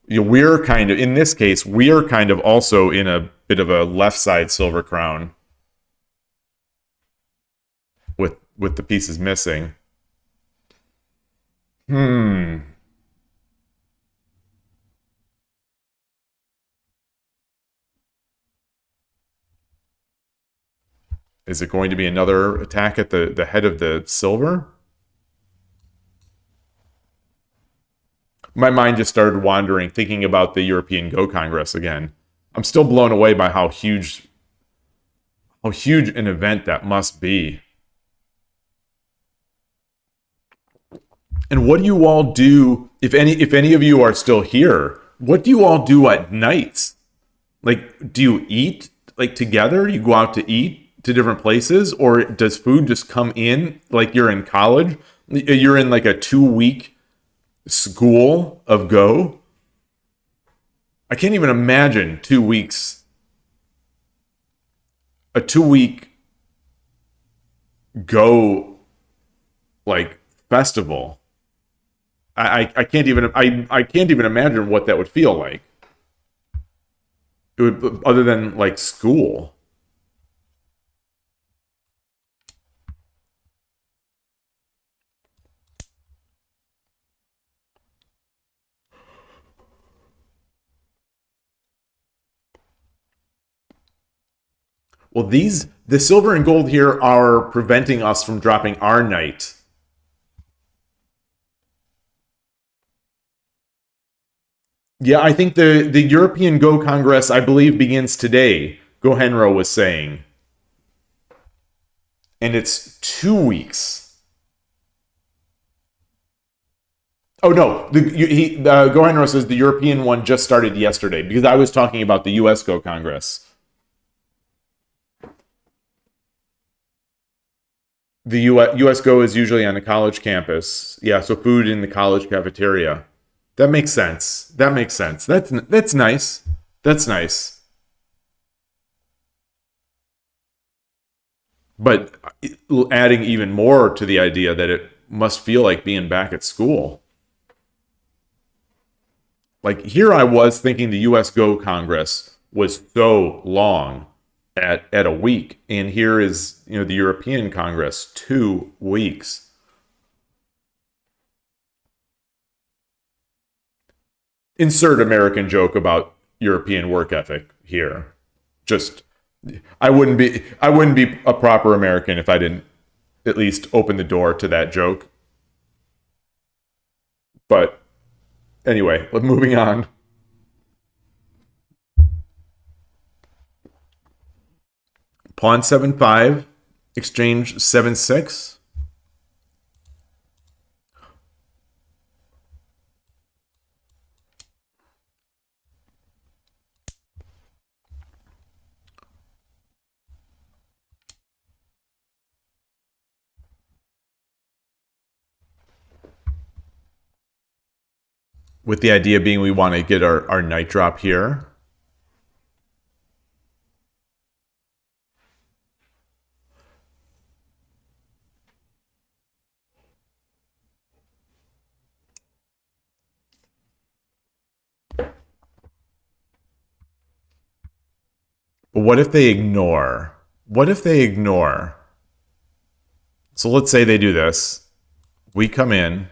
We're kind of, in this case, we are kind of also in a bit of a left side Silver Crown with the pieces missing. Is it going to be another attack at the head of the silver? My mind just started wandering, thinking about the European Go Congress again. I'm still blown away by how huge an event that must be. And what do you all do, if any of you are still here, what do you all do at night? Like, do you eat like together? You go out to eat to different places, or does food just come in like you're in college? You're in like a 2-week school of Go? I can't even imagine 2 weeks. A 2-week Go like festival. I can't even imagine what that would feel like. It would, other than like school. Well, these The silver and gold here are preventing us from dropping our knight. Yeah, I think the European Go Congress, I believe, begins today, Gohenro was saying. And it's 2 weeks. Oh, no. Gohenro says the European one just started yesterday, because I was talking about the US Go Congress. The US Go is usually on a college campus. Yeah, so food in the college cafeteria. That makes sense. That makes sense. That's nice. That's nice. But adding even more to the idea that it must feel like being back at school. Like here I was thinking the US Go Congress was so long at a week, and here is, you know, the European Congress 2 weeks. Insert American joke about European work ethic here. Just I wouldn't be a proper American if I didn't at least open the door to that joke. But anyway, moving on. Pawn 7-5, exchange 7-6. With the idea being we want to get our knight drop here. But what if they ignore? What if they ignore? So let's say they do this. We come in.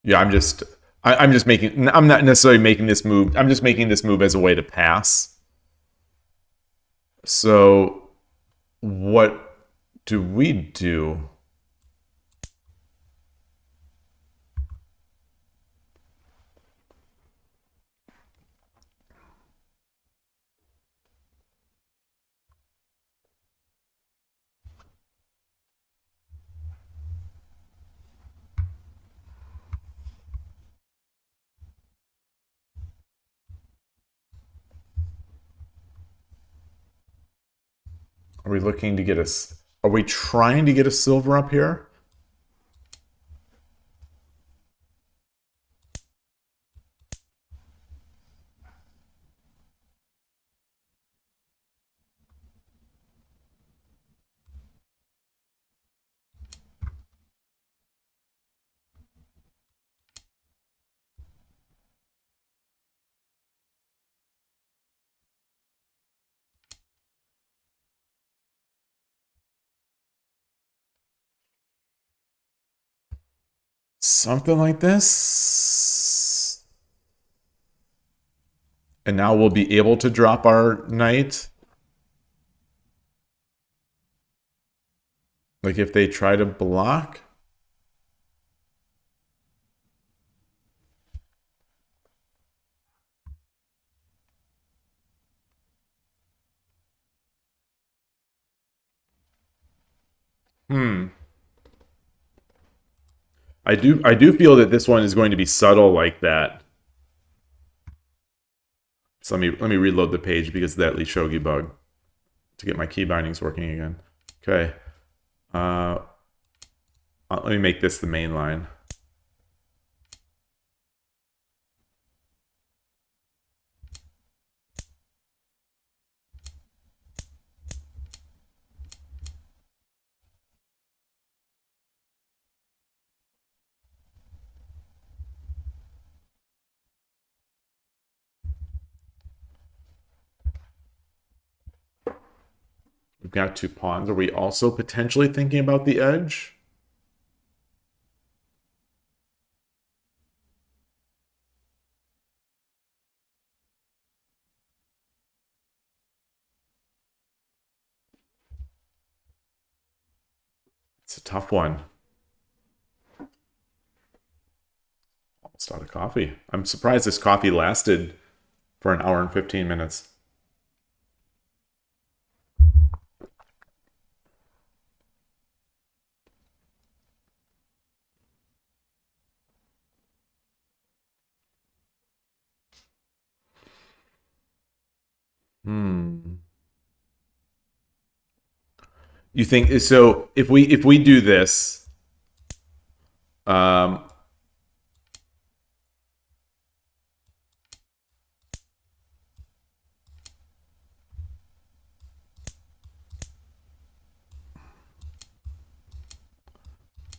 Yeah, I'm not necessarily making this move. I'm just making this move as a way to pass. So what do we do? Are we looking to get us? Are we trying to get a silver up here? Something like this. And now we'll be able to drop our knight. Like if they try to block. I do feel that this one is going to be subtle like that. So let me reload the page because of that Lee Shogi bug to get my key bindings working again. Okay. Let me make this the main line. We've got 2 pawns. Are we also potentially thinking about the edge? It's a tough one. Almost out of coffee. I'm surprised this coffee lasted for an hour and 15 minutes. You think so? If we do this, we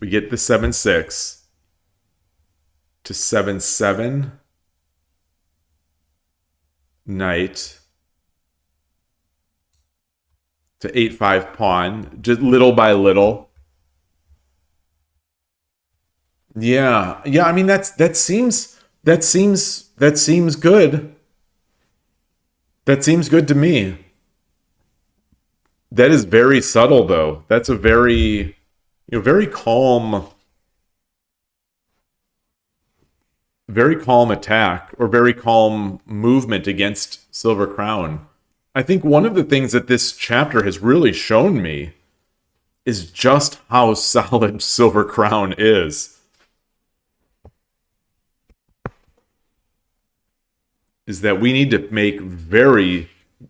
get the 7-6 to 7-7 knight to 8-5 pawn, just little by little. Yeah. I mean that seems good. That seems good to me. That is very subtle, though. That's a very, very calm attack or very calm movement against Silver Crown. I think one of the things that this chapter has really shown me is just how solid Silver Crown is. Is that we need to make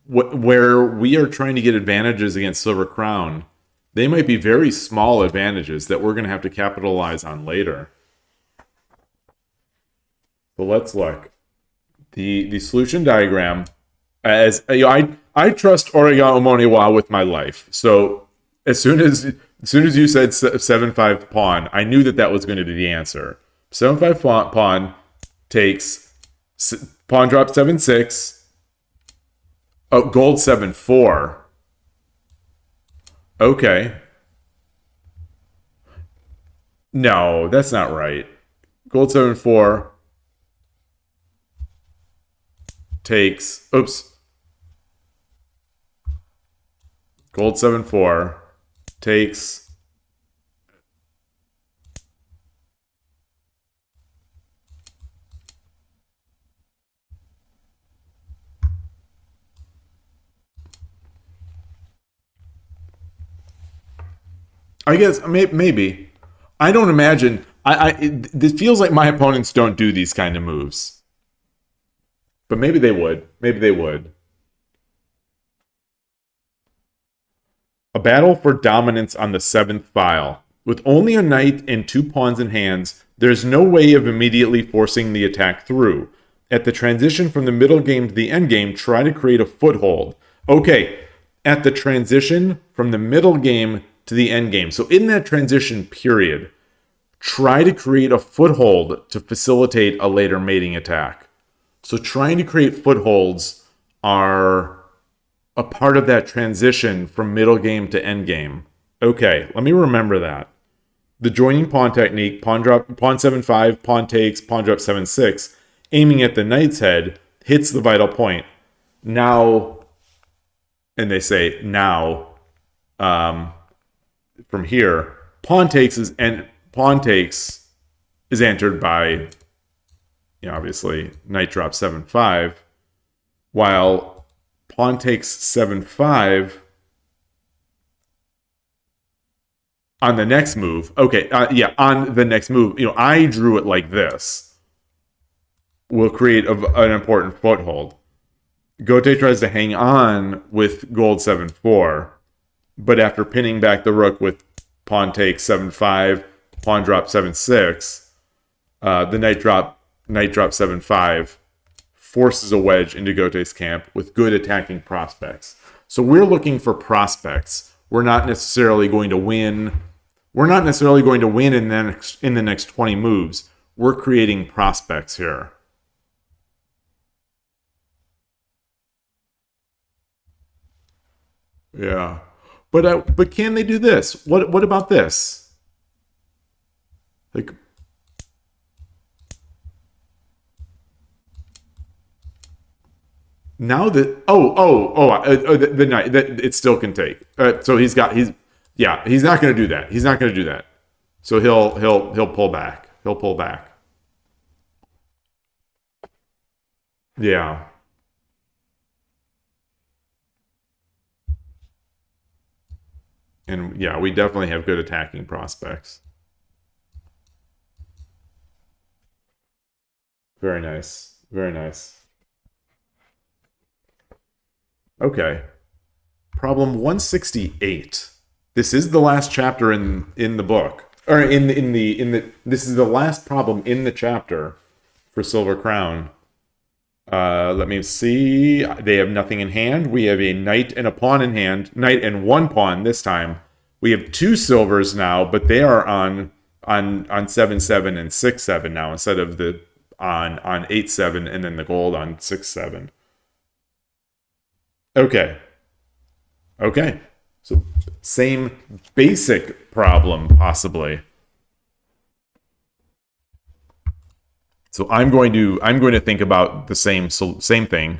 where we are trying to get advantages against Silver Crown, they might be very small advantages that we're going to have to capitalize on later. So let's look. The solution diagram, as I trust Origami Moniwa with my life. So as soon as you said 7-5 pawn, I knew that was going to be the answer. 7-5 pawn takes pawn drop 7-6. Oh, gold 7-4. Okay. No, that's not right. Gold 7-4 takes. Oops. Gold 7-4 takes. I guess maybe. I don't imagine. This feels like my opponents don't do these kind of moves, but maybe they would. Maybe they would. A battle for dominance on the 7th file. With only a knight and 2 pawns in hands, there's no way of immediately forcing the attack through. At the transition from the middle game to the end game, try to create a foothold. Okay, at the transition from the middle game to the end game. So in that transition period, try to create a foothold to facilitate a later mating attack. So trying to create footholds are a part of that transition from middle game to end game. Okay, let me remember that. The joining pawn technique, pawn 7-5, pawn takes, pawn drop 7-6, aiming at the knight's head, hits the vital point. Now, and they say now, from here, pawn takes is entered by, obviously, knight drop 7-5, while pawn takes 7-5 on the next move. Okay, on the next move, I drew it like this. Will create an important foothold. Gote tries to hang on with gold 7-4, but after pinning back the rook with pawn takes 7-5, pawn drop 7-6, the knight drop 7-5 forces a wedge into Gote's camp with good attacking prospects. So we're looking for prospects. We're not necessarily going to win. We're not necessarily going to win in the next 20 moves. We're creating prospects here. Yeah. But can they do this? What about this? Like, now that the knight that it still can take. So he's not going to do that. He's not going to do that. So he'll pull back. He'll pull back. Yeah. And yeah, we definitely have good attacking prospects. Very nice. Very nice. Okay. Problem 168. This is the last chapter in the book. Or this is the last problem in the chapter for Silver Crown. Let me see. They have nothing in hand. We have a knight and a pawn in hand. Knight and one pawn this time. We have 2 silvers now, but they are on 7-7 and 6-7 now instead of the on 8-7 and then the gold on 6-7. Okay. Okay. So same basic problem possibly. So I'm going to think about the same thing.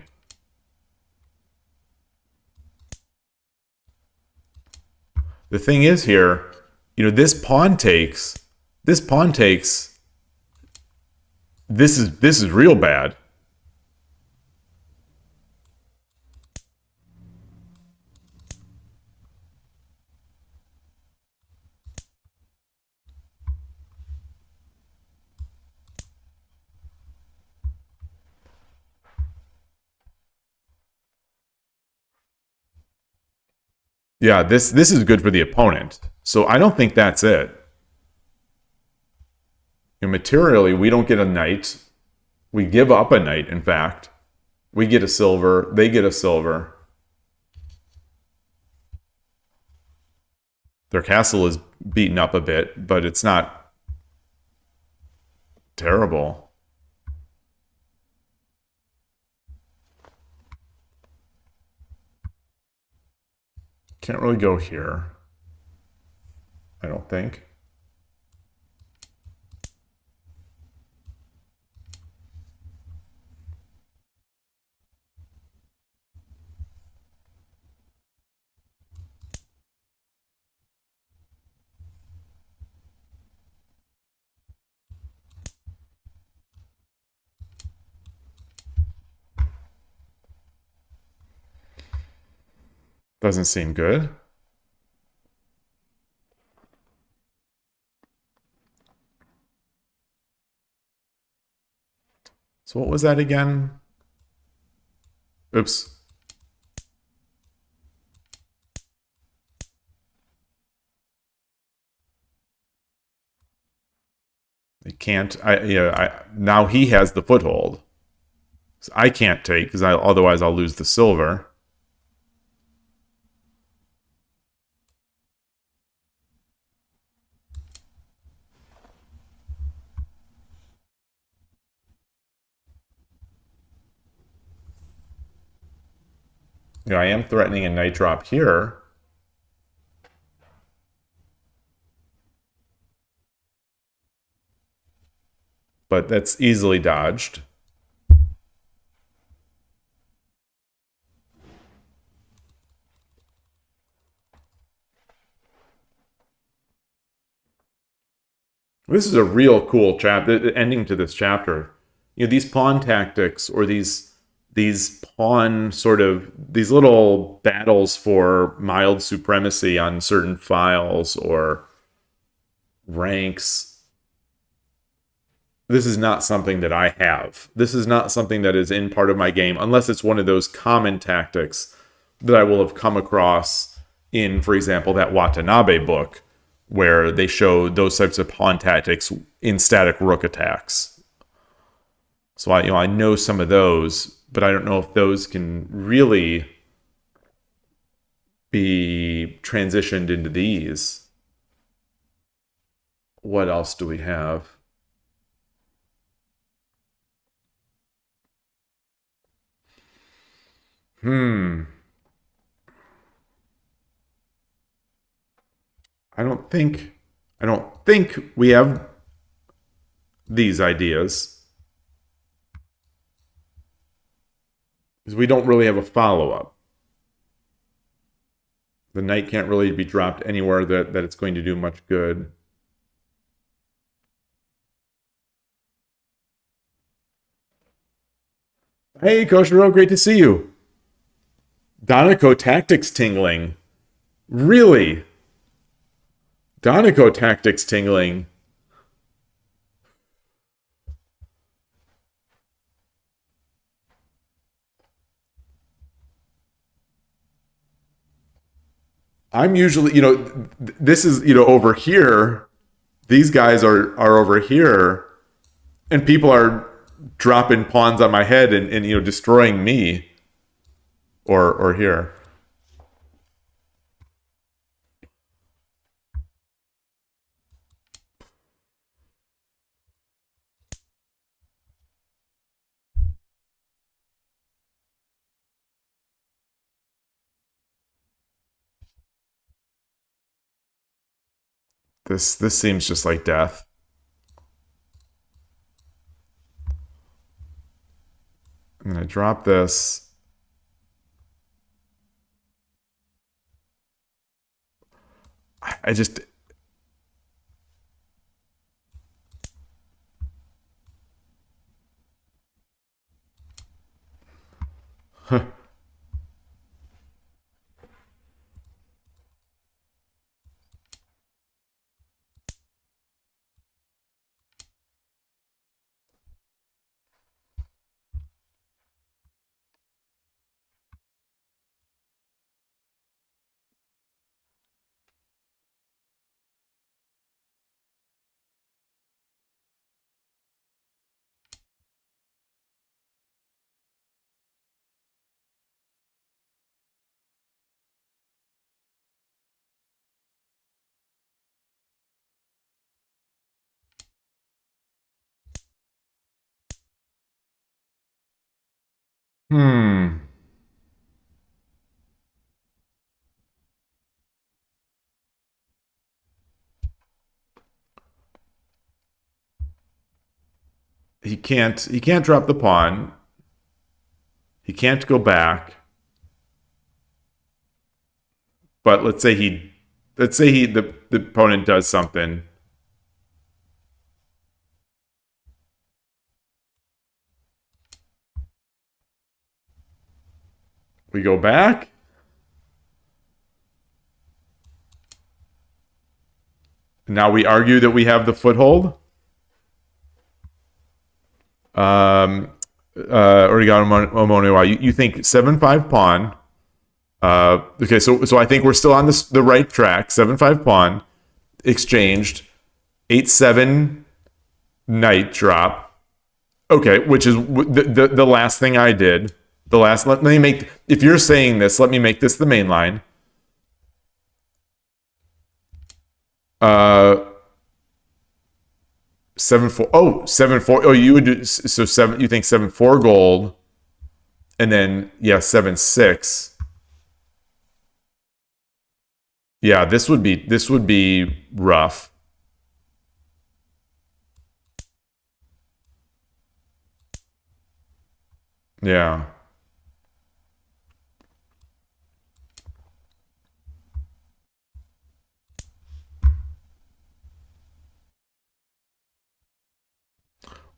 The thing is here, this pawn takes. This is real bad. Yeah, this is good for the opponent. So I don't think that's it. Materially, we don't get a knight. We give up a knight, in fact. We get a silver. They get a silver. Their castle is beaten up a bit, but it's not terrible. Can't really go here, I don't think. Doesn't seem good. So what was that again? Oops. They can't. Now he has the foothold. So I can't take because otherwise I'll lose the silver. I am threatening a knight drop here. But that's easily dodged. This is a real cool chapter, ending to this chapter. These pawn tactics or these pawn these little battles for mild supremacy on certain files or ranks. This is not something that I have. This is not something that is in part of my game, unless it's one of those common tactics that I will have come across in, for example, that Watanabe book, where they show those types of pawn tactics in static rook attacks. So I know some of those, but I don't know if those can really be transitioned into these. What else do we have? I don't think we have these ideas. Because we don't really have a follow-up. The knight can't really be dropped anywhere that it's going to do much good. Hey, Koshiro, great to see you. Doniko Tactics tingling. Really? Doniko Tactics tingling. I'm usually, this is, over here. These guys are over here, and people are dropping pawns on my head and destroying me. Or here. This seems just like death. I'm gonna drop this. I just... He can't drop the pawn. He can't go back. But let's say the opponent does something. We go back. Now we argue that we have the foothold. Oregano Omoniwa, you think 7-5 pawn. Okay, so I think we're still on the right track. 7-5 pawn exchanged. 8-7 knight drop. Okay, which is the last thing I did. Let me make, if you're saying this, let me make this the main line. 7-4. Oh, 7-4. Oh, you would do so 7. You think 7-4 gold, and then 7-6. Yeah, this would be rough. Yeah.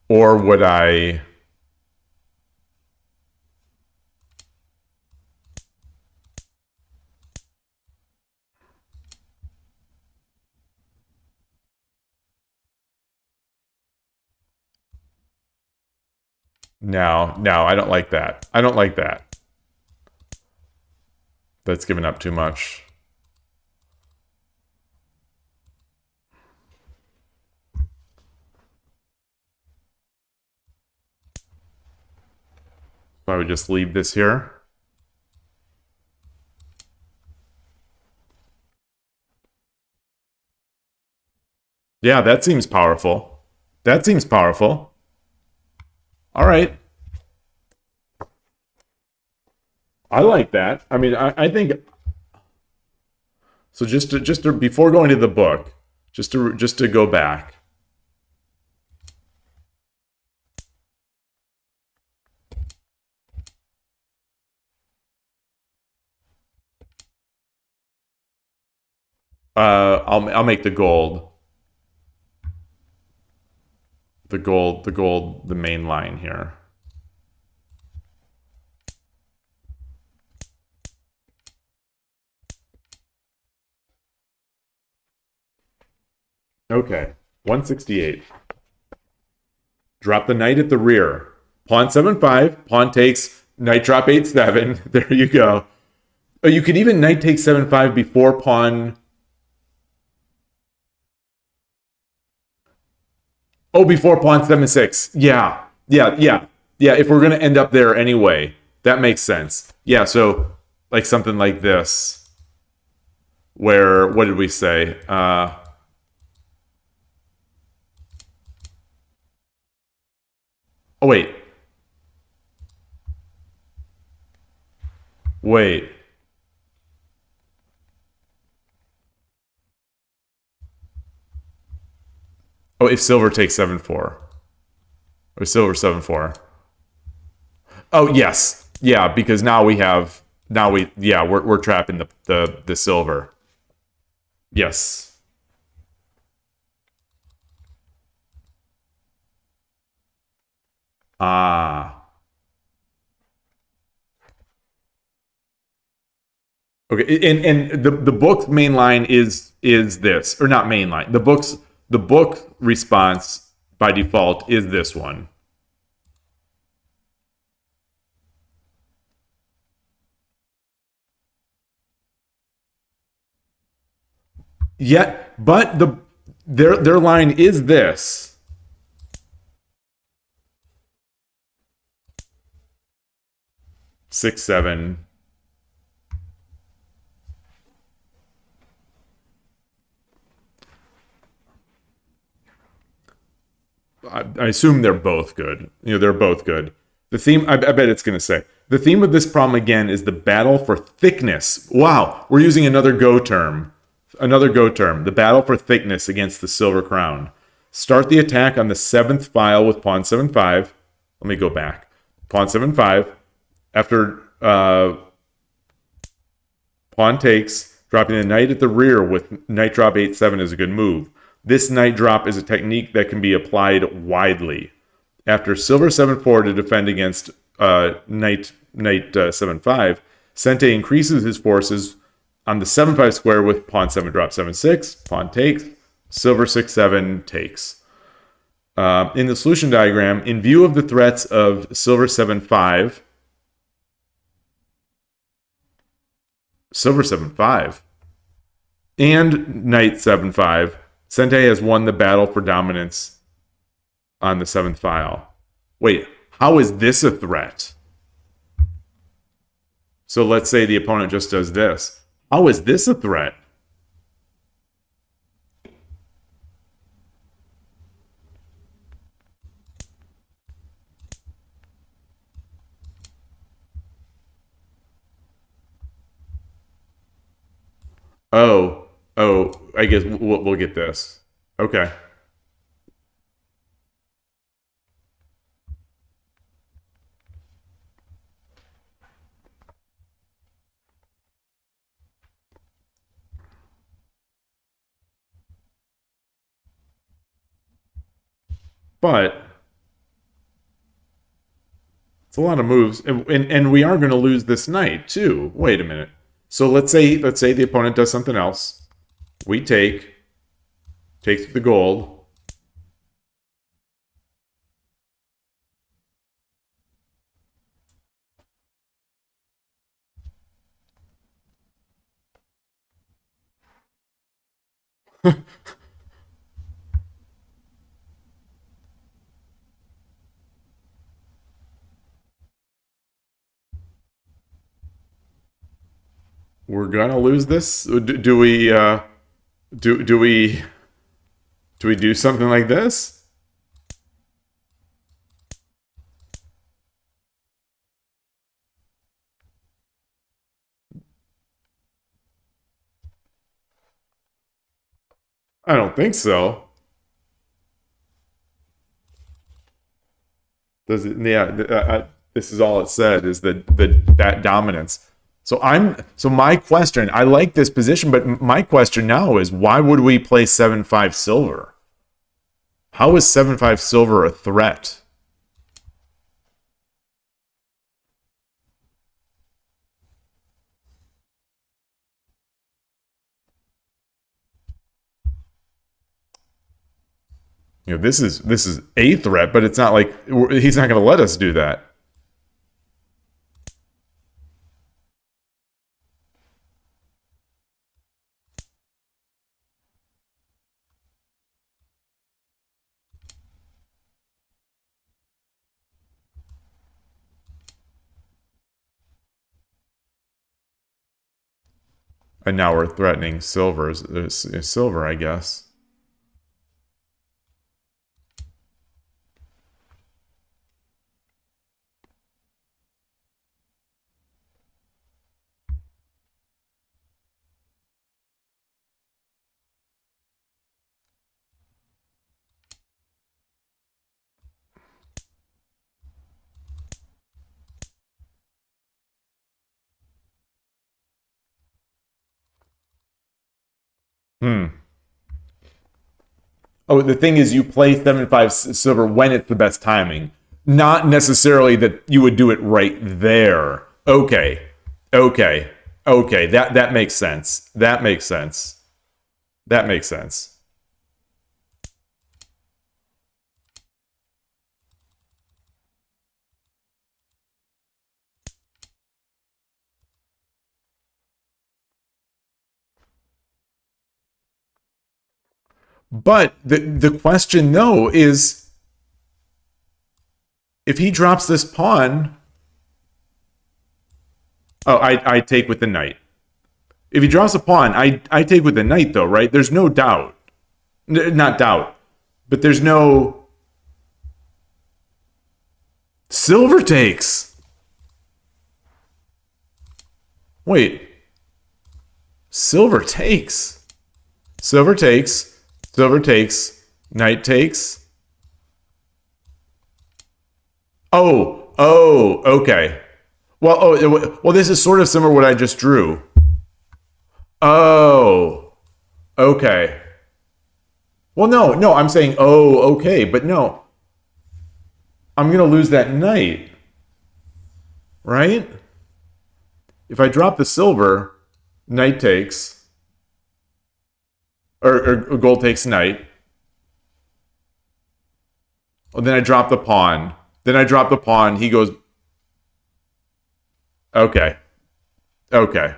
Or would I... No, I don't like that. I don't like that. That's giving up too much. So I would just leave this here. Yeah, that seems powerful. That seems powerful. All right. I like that. I mean, I think... So just to before going to the book, just to go back. I'll make the gold. The gold, the main line here. Okay, 168. Drop the knight at the rear. Pawn 7-5. Pawn takes. Knight drop 8-7. There you go. Oh, you could even knight take 7-5 before pawn. Oh, before pawn 7-6. Yeah. If we're gonna end up there anyway, that makes sense. Yeah. So like something like this, where what did we say? Oh wait. Wait. Oh, if silver takes 7-4. Or silver 7-4. Oh yes. Yeah, because now we're trapping the silver. Yes. Ah. Okay, and the book's main line is this, or not main line. The book response by default is this one. Yet, but their line is this. Six, seven. I assume they're both good. You know, they're both good. The theme, I bet it's going to say, the theme of this problem again is the battle for thickness. Wow, we're using another Go term. Another Go term, the battle for thickness against the silver crown. Start the attack on the 7th file with pawn 7-5. Let me go back. Pawn 7-5. After pawn takes, dropping the knight at the rear with knight drop 8-7 is a good move. This knight drop is a technique that can be applied widely. After silver 7-4 to defend against knight 7-5, Sente increases his forces on the 7-5 square with pawn 7 drop 7-6, pawn takes, silver 6-7 takes. In the solution diagram, in view of the threats of silver 7-5, silver 7-5, and knight 7-5, Sente has won the battle for dominance on the 7th file. Wait, how is this a threat? So let's say the opponent just does this. How is this a threat? Oh, I guess we'll get this. Okay. But it's a lot of moves, and we are going to lose this knight too. Wait a minute. So let's say the opponent does something else. We take the gold. We're gonna lose this. Do we do we do something like this? I don't think so. Does it? Yeah. This is all it said is that dominance. So my question. I like this position, but my question now is why would we play 7-5 silver? How is 7-5 silver a threat? You know, this is a threat, but it's not like he's not going to let us do that. And now we're threatening silver, I guess. Oh, the thing is, you play 7-5 silver when it's the best timing, not necessarily that you would do it right there. Okay, okay, okay. That makes sense. That makes sense. That makes sense. But the question though is, if he drops this pawn, oh, I take with the knight. If he drops a pawn, I take with the knight though, right? There's no doubt, not doubt, but there's no silver takes. Wait, silver takes, silver takes, silver takes, knight takes. Oh, okay. Well, this is sort of similar to what I just drew. Oh, okay. Well, no, I'm saying, oh, okay, but no. I'm going to lose that knight, right? If I drop the silver, knight takes, or gold takes knight. Well, then I drop the pawn. Then I drop the pawn. He goes, okay, okay.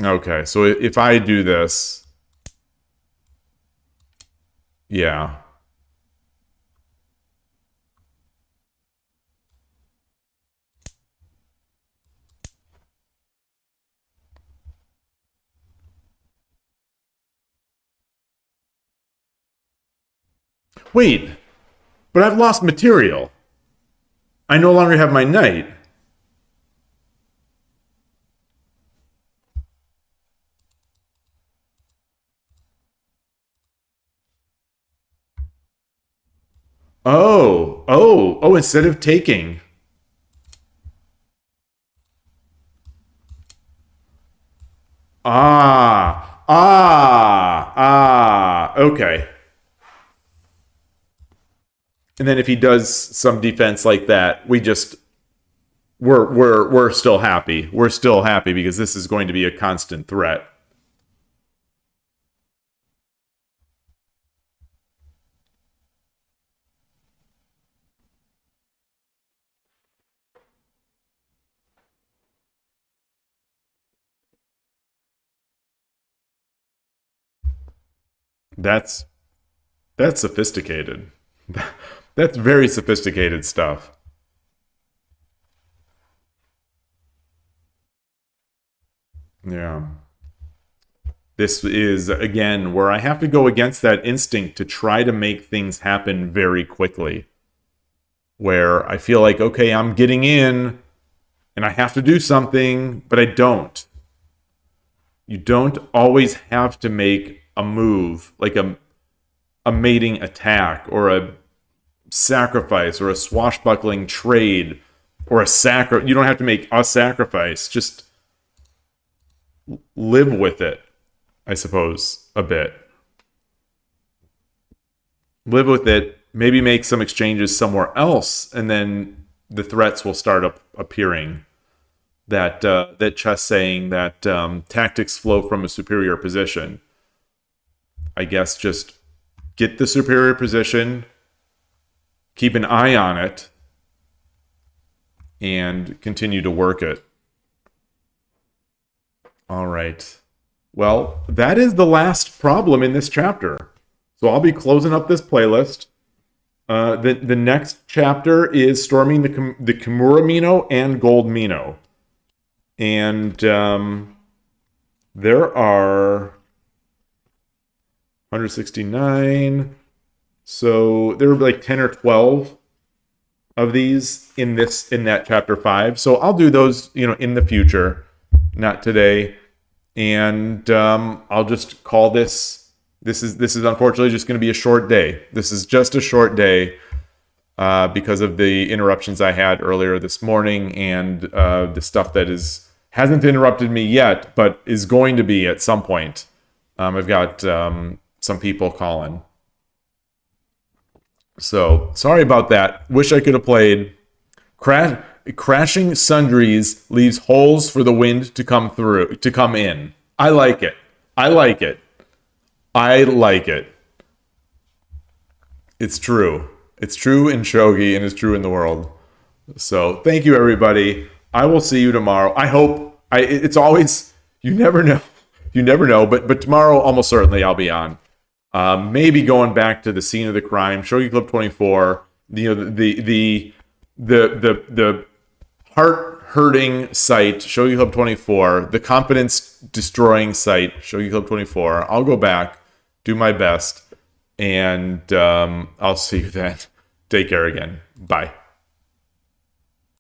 Okay, so if I do this, yeah. Wait, but I've lost material. I no longer have my knight. Oh, instead of taking. Okay. And then if he does some defense like that, we're still happy. We're still happy because this is going to be a constant threat. That's sophisticated. That's very sophisticated stuff. Yeah. This is, again, where I have to go against that instinct to try to make things happen very quickly. Where I feel like, okay, I'm getting in, and I have to do something, but I don't. You don't always have to make a move, like a mating attack, or a sacrifice, or a swashbuckling trade, or a you don't have to make a sacrifice. Just live with it, I suppose, a bit. Live with it, maybe make some exchanges somewhere else, and then the threats will start appearing. That chess saying that tactics flow from a superior position. I guess just get the superior position, keep an eye on it, and continue to work it. All right. Well, that is the last problem in this chapter. So I'll be closing up this playlist. The next chapter is storming the Kimura Mino and Gold Mino. And there are 169. So there were like 10 or 12 of these in that chapter 5. So I'll do those, in the future, not today. And I'll just call this is unfortunately just going to be a short day. This is just a short day because of the interruptions I had earlier this morning and the stuff that hasn't interrupted me yet, but is going to be at some point. I've got some people calling. So, sorry about that. Wish I could have played. Crashing Sundries leaves holes for the wind to come in. I like it. It's true. It's true in Shogi and it's true in the world. So, thank you, everybody. I will see you tomorrow. I hope. It's always, you never know, but tomorrow almost certainly I'll be on. Maybe going back to the scene of the crime, Shogi Club 24, the heart-hurting site, Shogi Club 24, the confidence-destroying site, Shogi Club 24. I'll go back, do my best, and I'll see you then. Take care again. Bye.